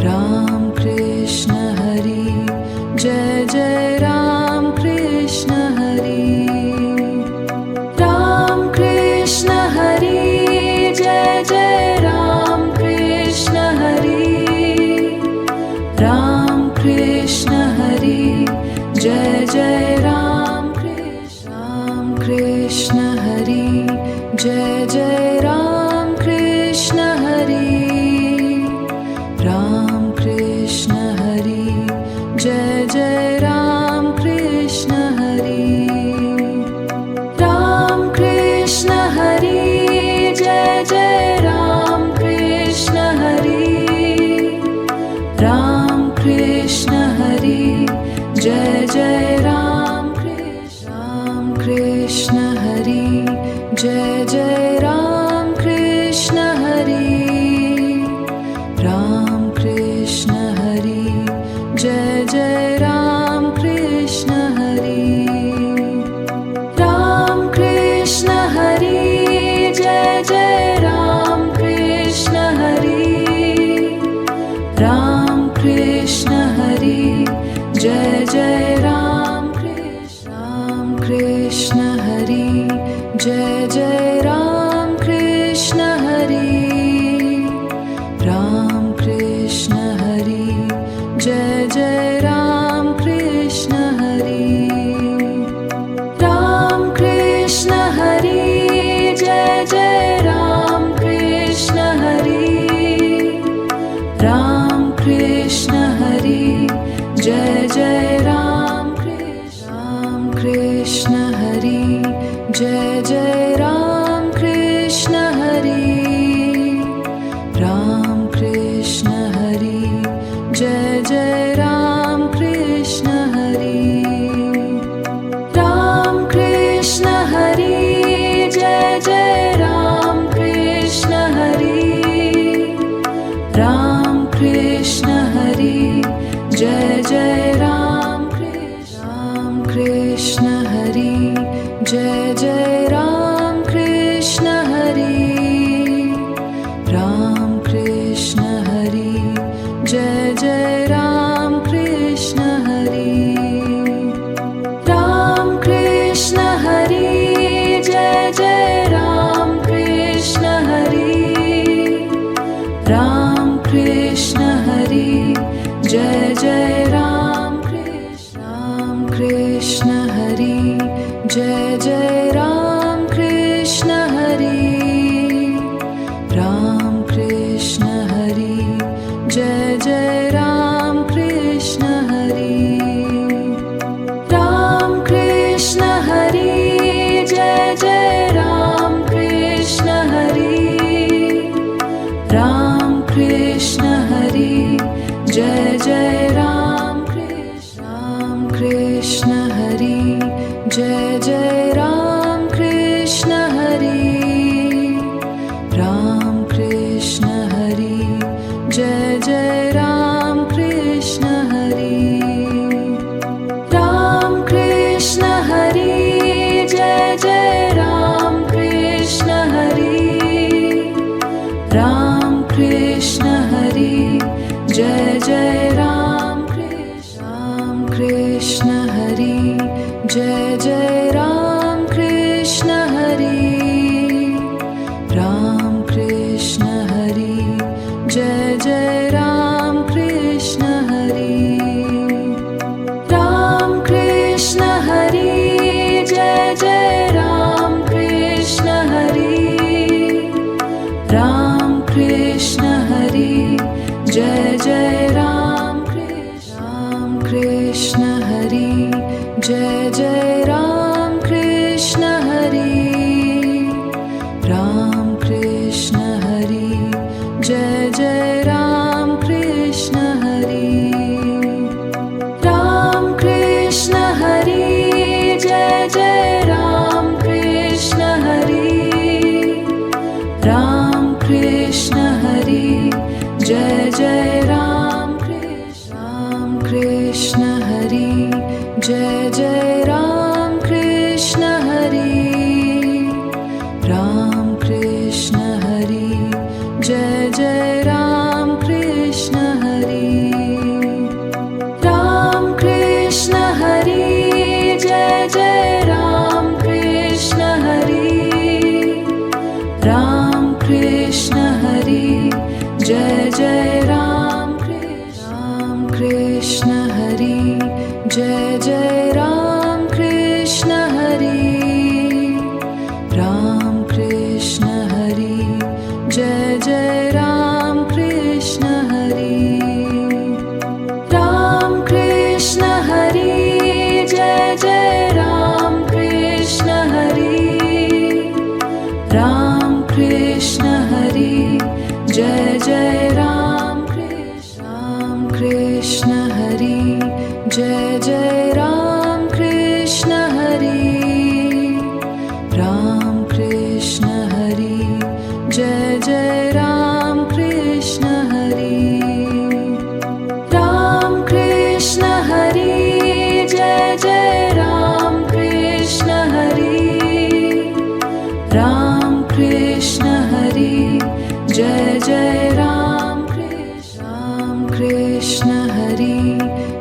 Ram Krishna Hari, Jai Jai Ram Krishna Hari, Ram Krishna Hari, Jai Jai Ram Krishna Hari, Ram Krishna Hari, Jai Jai Ram Krishna Hari, Jai Jai Ram Krishna Hari, Ram Krishna Hari, Jai Jai Ram Krishna Hari, Ram Krishna Hari, Jai Jai Ram Krishna Hari, Ram Krishna Hari, Jai Jai Ram Krishna Hari, Jai Jai Ram Krishna Hari, Ram Krishna Hari, Jai Jai Ram Krishna Hari, Ram Krishna Hari, Jai Jai Ram Krishna Hari, Ram Krishna Hari, Jai Jai Ram Krishna Hari, Jai Jai Ram Krishna Hari, Ram Krishna Hari, Jai Jai Ram Krishna Hari, Ram Krishna Hari, Jai Jai Ram Krishna Hari, Ram Krishna Hari, Jai Jai Ram Krishna Hari, Jai Jai Ram Krishna Hari, Ram Krishna Hari, Jai Jai Ram Krishna Hari, Ram Krishna Hari, Jai Jai Ram Krishna Hari, Ram Krishna Hari, Jai Jai Ram Krishna Hari, Jai Jai Ram Krishna Hari, Ram Krishna Hari, Jai Jai Ram Krishna Hari, Ram Krishna Hari, Jai Jai Ram Krishna Hari, Ram Krishna Hari, Jai Jai Ram Krishna Hari, Jai Jai Ram Krishna Hari, Ram Krishna Hari, Jai Jai Ram Krishna Hari, Ram Krishna Hari, Jai Jai Ram Krishna Hari, Ram Krishna Hari, Jai Jai Ram Krishna Hari, Jai Jai Ram Krishna Hari, Ram Krishna Hari, Jai Jai Ram Krishna Hari, Ram Krishna Hari, Jai Jai Ram Krishna Hari, Ram Krishna Hari, Jai Jai Ram Krishna Hari, Jai Jai Ram Krishna Hari, Ram Krishna Hari, Jai Jai Ram Krishna Hari, Ram Krishna Hari, Jai Jai Ram Krishna Hari, Ram Krishna Hari, Jai Jai Ram Hari, Jai Jai Ram Krishna Hari, Ram Krishna Hari, Jai Jai Ram Krishna Hari, Ram Krishna Hari, Jai Jai Ram Krishna Hari, Ram Krishna Hari, Jai Jai Ram Krishna Hari, Jai Jai Ram Krishna Hari, Ram Krishna Hari, Jai Jai Ram Krishna Hari, Ram Krishna Hari, Jai Jai Ram Krishna Hari, Ram Krishna Hari, Jai Jai Ram Krishna Hari,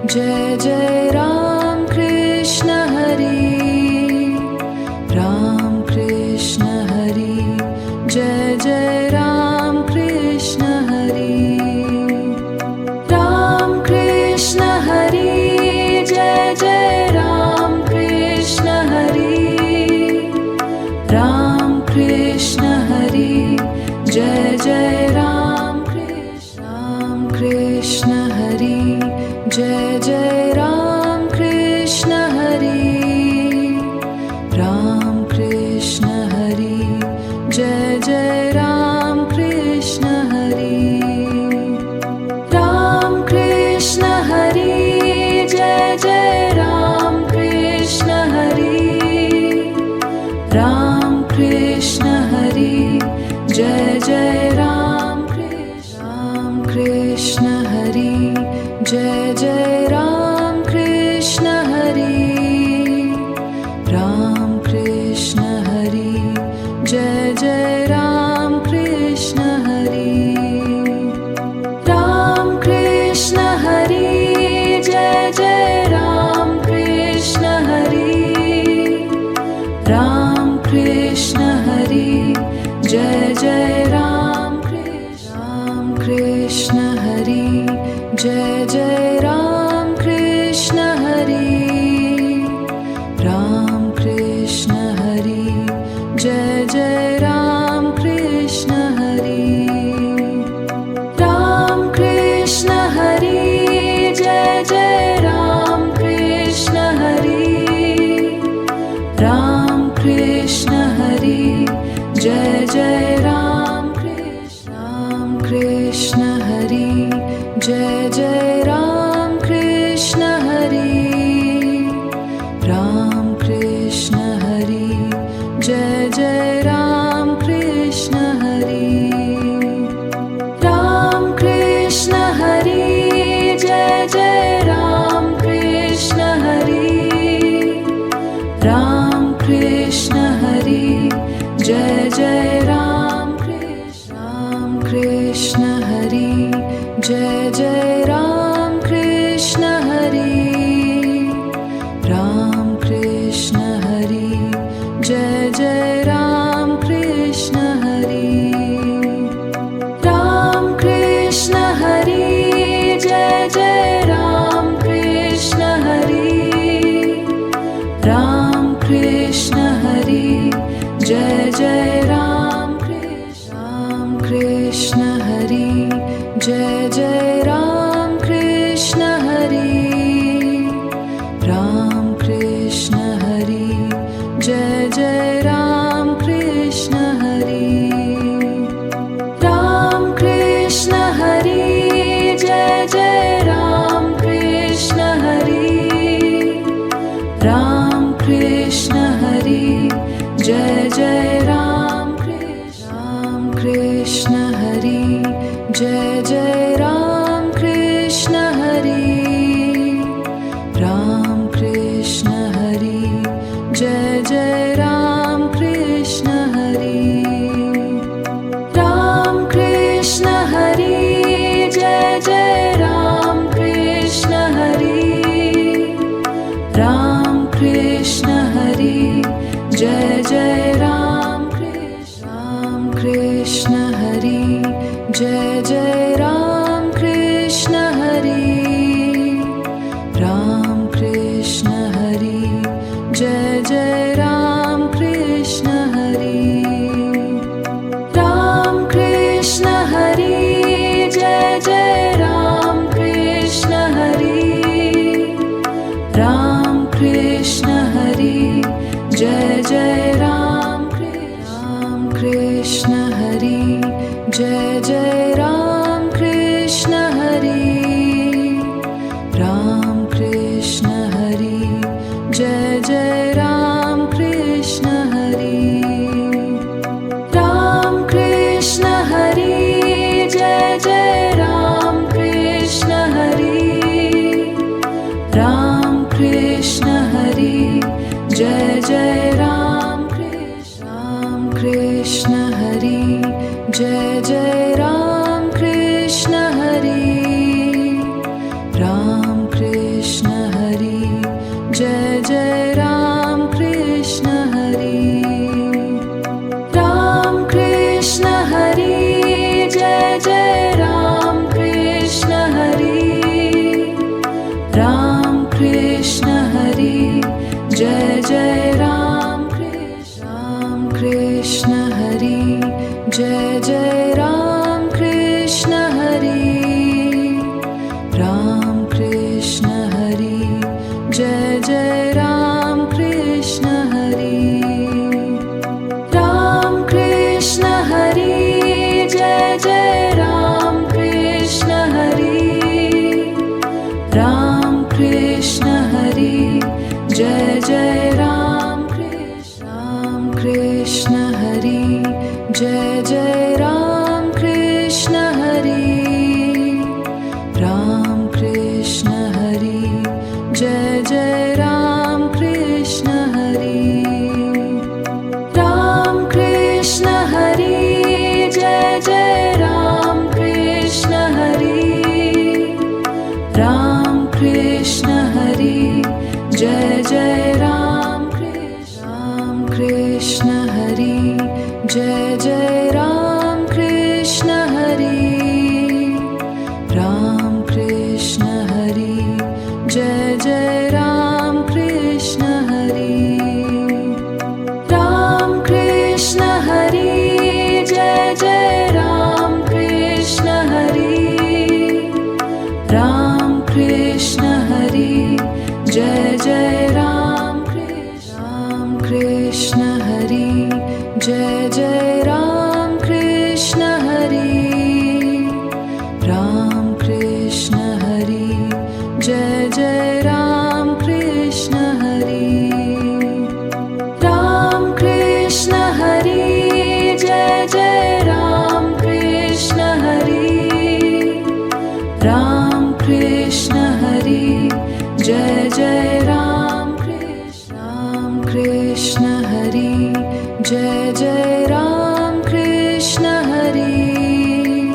Jai Jai Ram Krishna Hari, Ram Krishna Hari, Jai Jai Ram Krishna Hari, Ram Krishna Hari, Jai Jai Ram Krishna Hari, Ram Krishna Hari, Jai Jai Ram Krishna Hari, Jai Jai Ram Krishna Hari, Ram Krishna Hari, Jai Jai Ram Krishna Hari, Ram Krishna Hari, Jai Jai Ram Krishna Hari, Ram Krishna Hari, Jai Jai Ram Krishna Hari, Jai Jai Ram Krishna Hari, Ram Krishna Hari, Jai Jai Ram Krishna Hari, Ram Krishna Hari, Jai Jai Ram Krishna Hari, Ram Krishna Hari, Jai Jai Ram Krishna Hari, Jai Jai Ram Krishna Hari, Ram Krishna Hari, Jai Jai Ram Krishna Hari, Ram Krishna Hari, Jai Jai Ram Krishna Hari, Ram Krishna Hari, Jai Jai Ram Krishna Hari, Jai Jai Ram Krishna Hari, Ram Krishna Hari, Jai Jai Ram Krishna Hari, Ram Krishna Hari, Jai Jai Ram Krishna Hari, Ram Krishna Hari, Jai Jai Ram Krishna Hari, Jai Jai Ram Krishna Hari, Ram Krishna Hari, Jai Jai Ram Krishna Hari, Ram Krishna Hari, Jai Jai Ram Krishna Hari, Ram Krishna Hari, Jai Jai Ram Krishna Hari, Jai Jai Ram Krishna Hari, Ram Krishna Hari, Jai Jai Ram Krishna Hari, Ram Krishna Hari, Jai Jai Ram Krishna Hari, Ram Krishna Hari, Jai Jai Ram Krishna Hari, Jai Jai Ram Krishna Hari, Ram Krishna Hari, Jai Jai Ram Krishna Hari, Ram Krishna Hari, Jai Jai Ram Ram Krishna Hari, Jai Jai Ram Krishna Hari, Jai Jai Ram Krishna Hari, Ram Krishna Hari, Jai Jai Ram Krishna Hari, Ram Krishna Hari, Jai Jai Ram Krishna Hari, Ram Krishna Hari, Jai Jai Ram Krishna Hari, Jai Jai Ram Krishna Hari, Ram Krishna Hari, Jai Jai Ram Krishna Hari, Ram Krishna Hari, Jai Jai Ram Krishna Hari, Ram Krishna Hari, Jai Jai Ram Krishna Hari, Jai Jai Ram Krishna Hari, Ram Krishna Hari, Jai Jai Ram Krishna Hari, Ram Krishna Hari, Jai Jai Ram Krishna Hari, Ram Krishna Hari, Jai Jai Ram Krishna Hari, Jai Jai Ram Krishna Hari, Ram Krishna Hari, Jai Jai Ram Krishna Hari, Ram Krishna Hari, Jai Jai Ram Krishna Hari, Ram Krishna Hari, Jai Jai Ram Krishna Hari, Jai Jai Ram Krishna Hari, Ram Krishna Hari, Jai Jai Ram Krishna Hari, Ram Krishna Hari, Jai Jai Ram Krishna Hari, Ram Krishna Hari, Jai Jai Ram Krishna Hari, Jai Jai Ram Krishna Hari,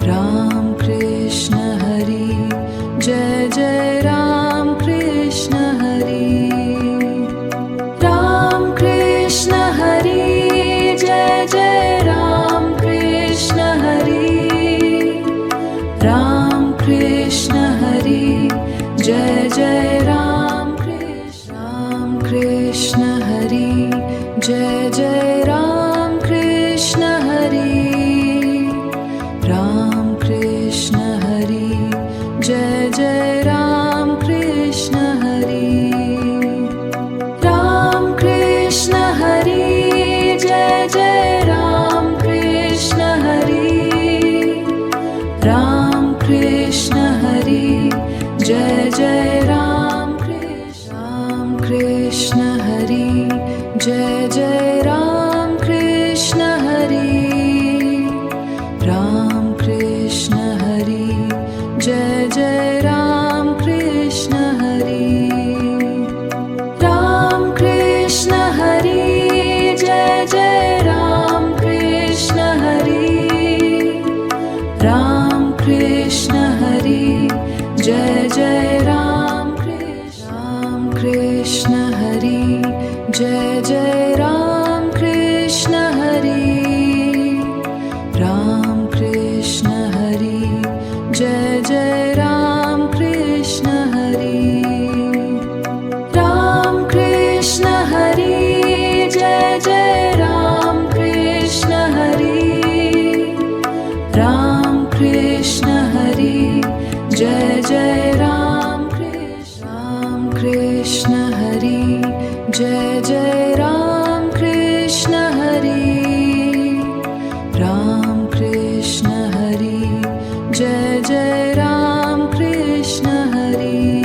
Ram Krishna Hari, Jai Jai Ram Krishna Hari, Ram Krishna Hari, Jai Jai Ram Krishna Hari, Ram Krishna Hari, Jai Jai Ram Krishna Hari, Jai Jai Ram Krishna Hari, Ram Krishna Hari, Jai Jai Ram Krishna Hari, Ram Krishna Hari, Jai Jai Ram Krishna Hari, Ram Krishna Hari, Jai Jai Ram Krishna Hari, Jai Jai Ram Krishna Hari, Ram Krishna Hari, Jai Jai Ram Krishna Hari, Ram Krishna Hari, Jai Jai Ram Krishna Hari, Ram Krishna Hari, Jai Jai Ram Krishna Hari, Jai Jai Ram Krishna Hari, Ram Krishna Hari, Jai Jai Ram Krishna Hari, Ram Krishna Hari, Jai Jai Ram Krishna Hari, Ram Krishna Hari, Jai Jai Ram Krishna Hari, Jai Jai Ram Krishna Hari, Ram Krishna Hari, Jai Jai Ram Krishna Hari,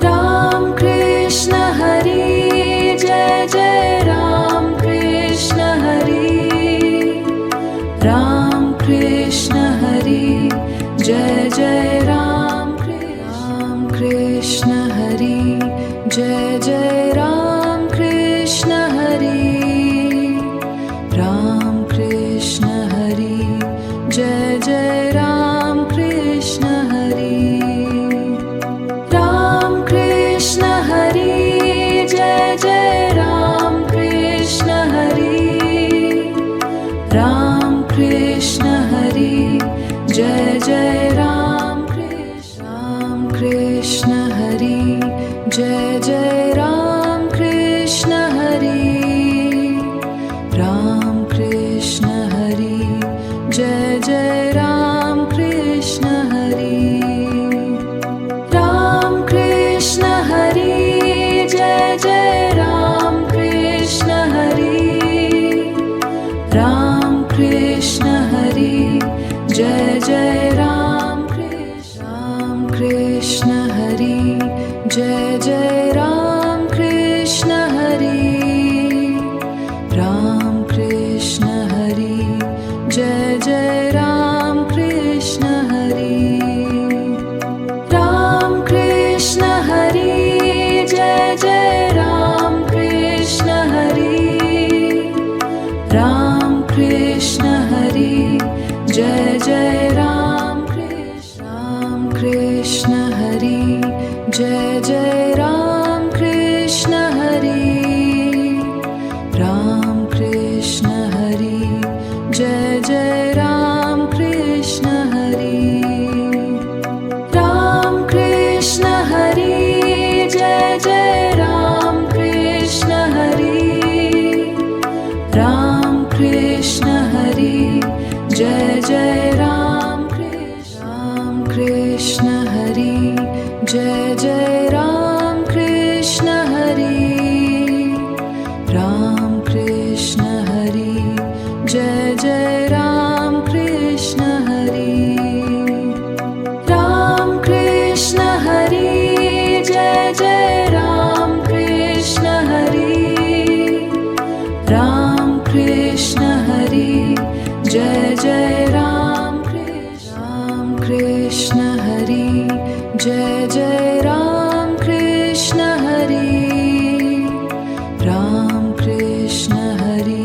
Ram Krishna Hari, Jai Jai Ram Krishna Hari, Ram Krishna Hari, Jai Jai Hari Jai Jai Ram Krishna Hari Ram Krishna Hari Jai Jai Ram Krishna Hari Ram Krishna Hari Jai Jai Ram Krishna Hari Ram Krishna Hari Jai Jai Ram Krishna Hari Jai Jai Ram Krishna Hari Ram Krishna Hari Jai Jai Ram Krishna Hari Ram Krishna Hari Jai Jai Ram Krishna Hari Ram Krishna Hari Jai Jai Ram Krishna Hari Jai Jai Ram Krishna Hari Ram Krishna Hari Jai Jai Ram Krishna Hari Ram Krishna Hari Jai Jai Ram Krishna Hari Ram Krishna Hari Jai Jai Ram Krishna Hari Jai Jai Ram Krishna Hari Ram Krishna Hari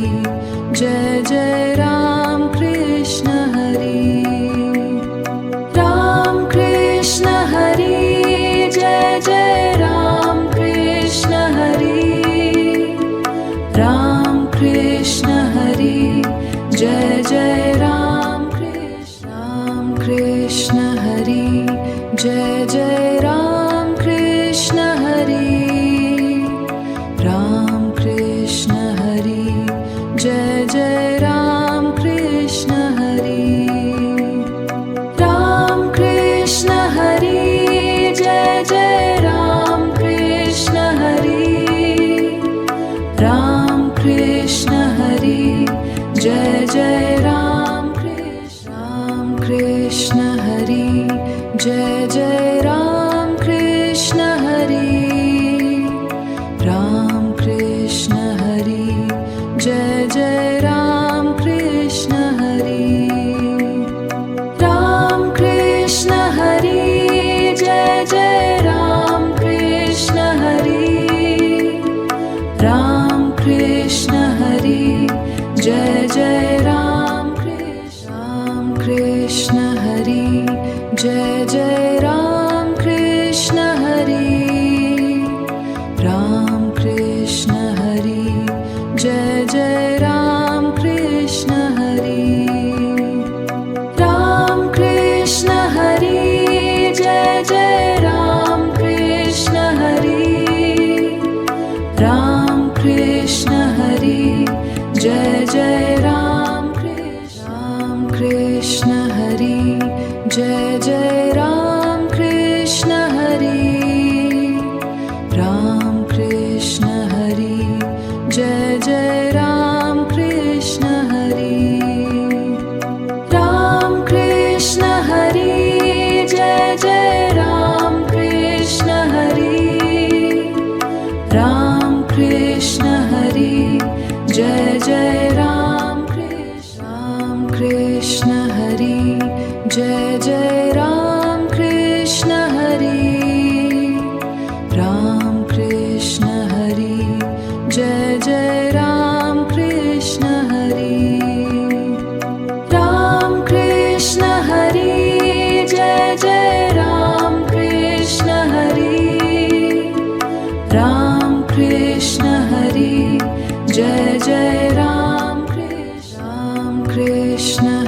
Jai Jai Ram Krishna Hari Ram Krishna Hari Jai Jai Ram Krishna Hari Ram Krishna Hari Jai Jai Ram Krishna Hari Jai Jai Ram Krishna Hari Ram Krishna Hari Jai Jai Ram Krishna Hari Ram Krishna Hari Jai Jai Ram Krishna Hari Ram Krishna Hari Jai Jai Ram Krishna Hari Jai Jai Ram Krishna Hari Ram Krishna Hari Jai Jai Ram Krishna Hari Ram Krishna Hari Jai Jai Ram Krishna Hari Ram Krishna Hari Jai Jai Ram Krishna Hari Jai Jai Ram Krishna Hari Ram Krishna Hari Jai Jai Ram Krishna Hari Ram Krishna Hari Jai Jai Ram Krishna Hari Ram Krishna Hari Jai Jai Ram Krishna Hari Jai Jai Ram Krishna Hari Ram Krishna Hari Jai Jai Ram Krishna Hari Ram Krishna Hari Jai Jai Ram Krishna Hari Ram Krishna Hari Jai Jai Ram Krishna Hari Jai Jai Ram Krishna Hari Ram Krishna Hari Jai Jai Ram Krishna Hari Ram Krishna Hari Jai Jai Ram Krishna Hari Ram Krishna Hari Jai Jai Ram Krishna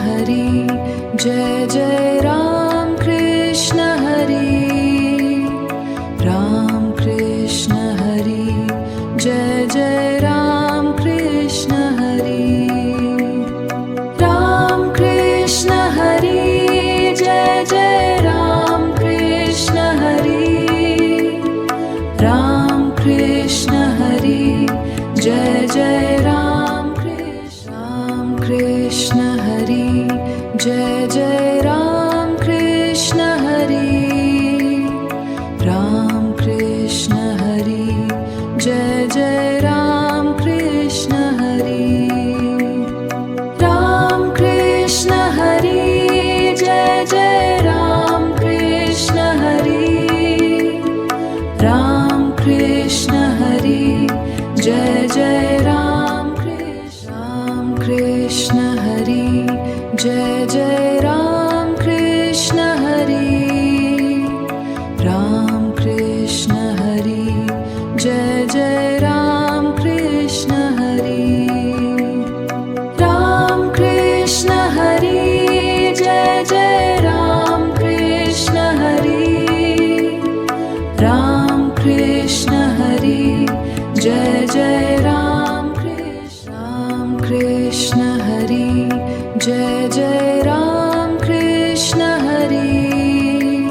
Hari Jai Jai Ram Krishna Hari Ram Krishna Hari Jai Jai Ram Krishna Hari Ram Krishna Hari Jai Jai Ram Krishna Hari Ram Krishna Hari Jai Jai Ram Krishna Hari Jai Jai Ram Krishna Hari Ram Ram Krishna Hari, Jai Jai Ram Krishna Hari, Jai Jai Ram Krishna Hari, Ram Krishna Hari, Jai Jai Ram Krishna Hari, Ram Krishna Hari, Jai Jai Ram Krishna Hari, Ram Krishna Hari, Jai Jai Ram Krishna Hari, Jai Jai Ram Krishna Hari,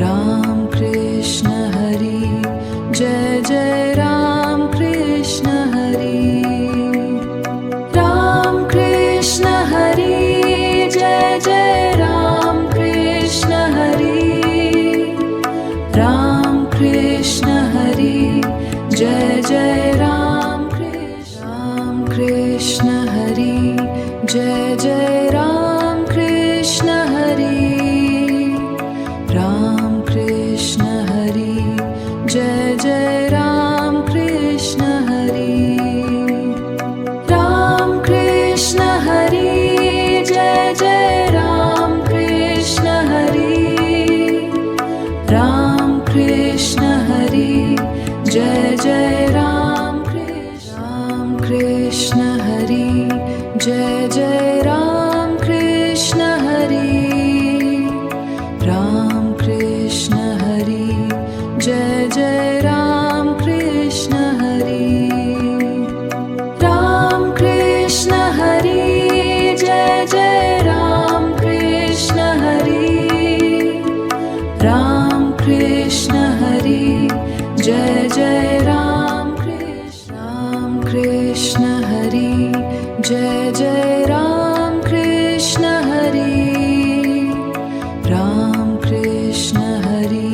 Ram Krishna Hari, Jai Jai Ram Krishna Hari, Ram Krishna Hari, Jai Jai Ram Krishna Hari, Ram Krishna Hari, Jai Jai Ram Krishna Hari, Jai Jai Ram Krishna Hari, Ram Krishna Hari, Jai Jai Ram Krishna Hari, Ram Krishna Hari, Jai Jai Ram Krishna Hari, Ram Krishna Hari, Jai Jai Ram Krishna Hari, Jai Jai Ram Krishna Hari, Ram Krishna Hari, Jai Jai Ram Krishna Hari, Ram Krishna Hari, Jai Jai Ram Krishna Hari, Ram Krishna Hari, Jai Jai Ram Krishna Hari, Jai Jai Ram Krishna Hari, Ram Krishna Hari,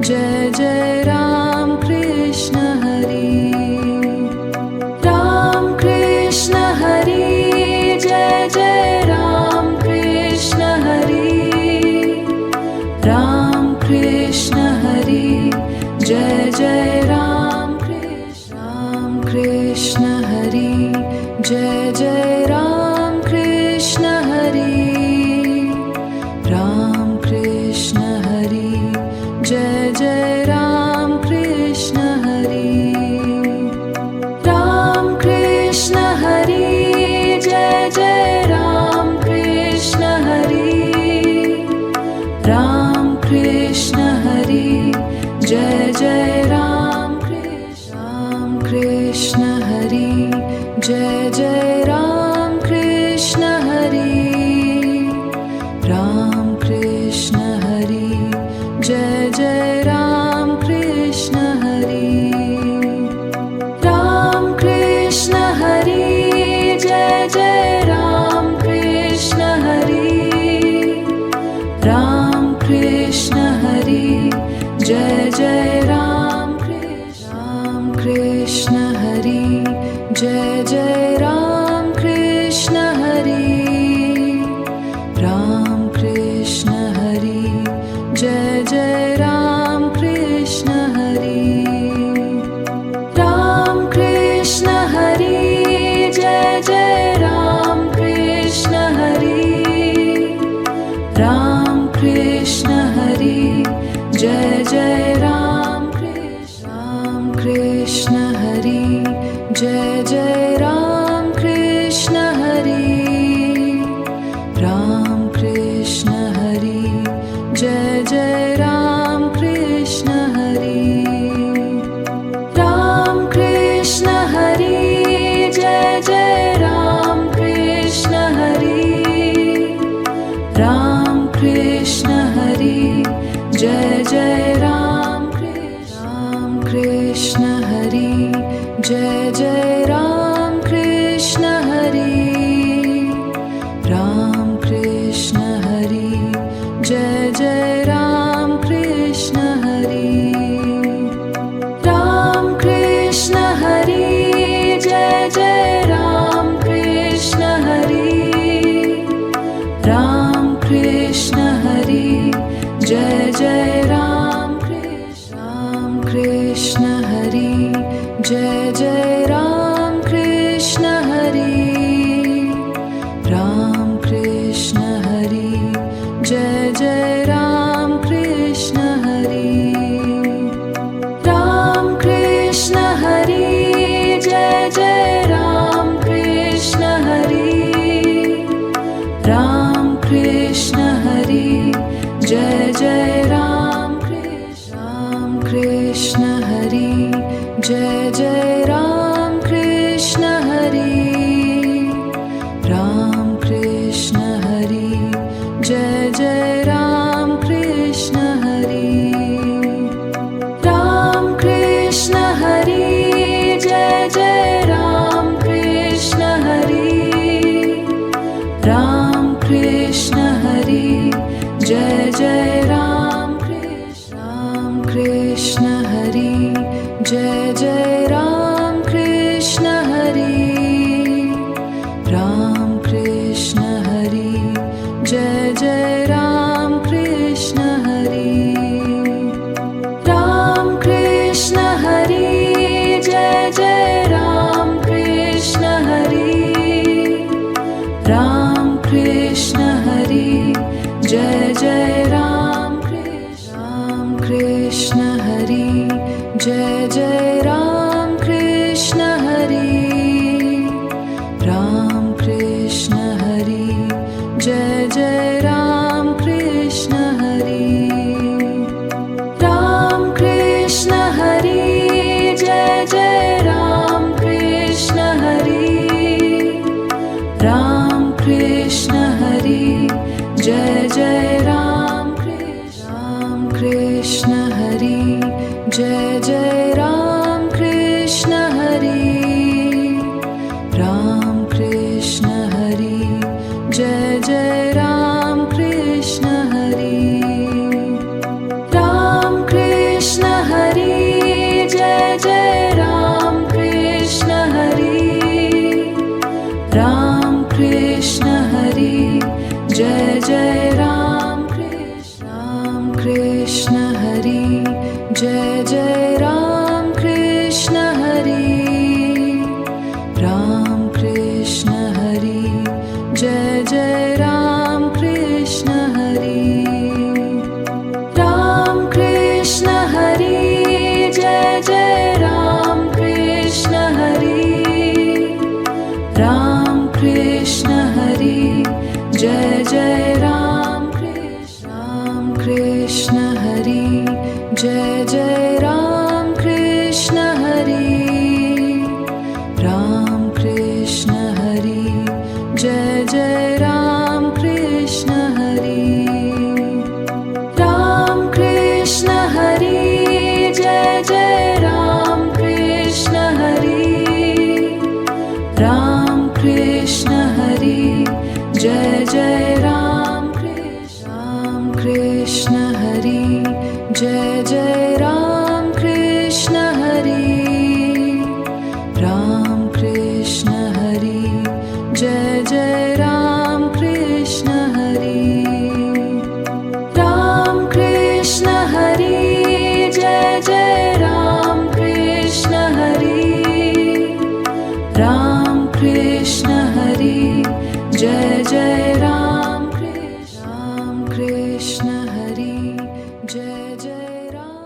Jai Jai Ram Krishna Hari, Ram Krishna Hari, Jai Jai Ram Krishna Hari, Ram Krishna Hari, Jai Jai Ram Krishna Hari, Jai Jai Ram Krishna Hari, Ram Krishna Hari, Jai Jai Ram Krishna Hari, Ram Krishna Hari, Jai Jai Ram Krishna Hari, Ram Krishna Hari, Jai Jai Ram Krishna Hari, Jai Jai Ram Krishna Hari, Ram Krishna Hari, Jai Jai Ram Krishna Hari, Ram Krishna Hari, Jai Jai Ram Krishna Hari, Ram Krishna Hari, Jai Jai Ram Krishna Hari, Jai Jai Ram Krishna Hari, Ram Krishna Hari, Jai Jai Ram Krishna Hari, Ram Krishna Hari, Jai Jai Ram Krishna Hari, Ram Krishna Hari, Jai Jai Ram Krishna Hari, Jai Jai Ram Krishna Hari, Ram Krishna Hari, Jai Jai Ram Krishna Hari, Ram Krishna Hari, Jai Jai Ram Krishna Hari, Ram Krishna Hari, Jai Jai Ram Krishna Hari, Jai Jai Ram Krishna Hari, Ram Krishna Hari, Jai Jai Ram Krishna Hari, Ram Krishna Hari, Jai Jai Ram Krishna Hari, Ram Krishna Hari, Jai Jai Ram Krishna Hari, Jai Jai Ram Krishna Hari, Ram Krishna Hari, Jai Jai Ram Krishna Hari, Ram Krishna Hari, Jai Jai Ram Krishna Hari, Ram Krishna Hari, Jai Jai Ram Krishna Hari, Jai Jai Ram Krishna Hari, Ram Krishna Hari, Jai Jai Ram Krishna Hari, Ram Krishna Hari, Jai Jai Ram Krishna Hari, Ram Krishna Hari, Jai Jai Ram Krishna Hari, Jai Jai Ram Krishna Hari, Ram Krishna Hari, Jai Jai Ram Krishna Hari, Ram Krishna Hari, Jai Jai Ram Krishna Hari, Ram Krishna Hari, Jai Jai Ram Krishna Hari, Jai Jai Ram Krishna Hari, Ram Krishna Hari, Jai Jai Ram Krishna Hari, Ram Krishna Hari, Jai Jai Ram Krishna Hari, Ram Krishna Hari, Jai Jai Ram Krishna Hari, Jai Jai Ram Krishna Hari, Ram Krishna Hari, Jai Jai Ram Krishna Hari, Ram Krishna Hari, Jai Jai Ram Krishna Hari, Ram Krishna Hari, Jai Jai Ram Krishna Hari, Jai Jai Ram Krishna Hari, Ram Krishna Hari, Jai Jai Ram Krishna Hari, Ram Krishna Hari, Jai Jai Ram Krishna Hari, Ram Krishna Hari, Jai Jai Ram Krishna Hari, Jai Jai Ram Krishna Hari, Ram Krishna Hari, Jai Jai Ram Krishna Hari, Ram Krishna Hari, Jai Jai Ram Krishna Hari, Ram Krishna Hari, Jai Jai Ram Krishna Hari, Jai Jai Ram Krishna Hari, Ram Krishna Hari, Jai Jai Ram Krishna Hari, Ram Krishna Hari, Jai Jai Ram Krishna Hari, Ram Krishna Hari, Jai Jai Ram Krishna Hari, Jai Jai Ram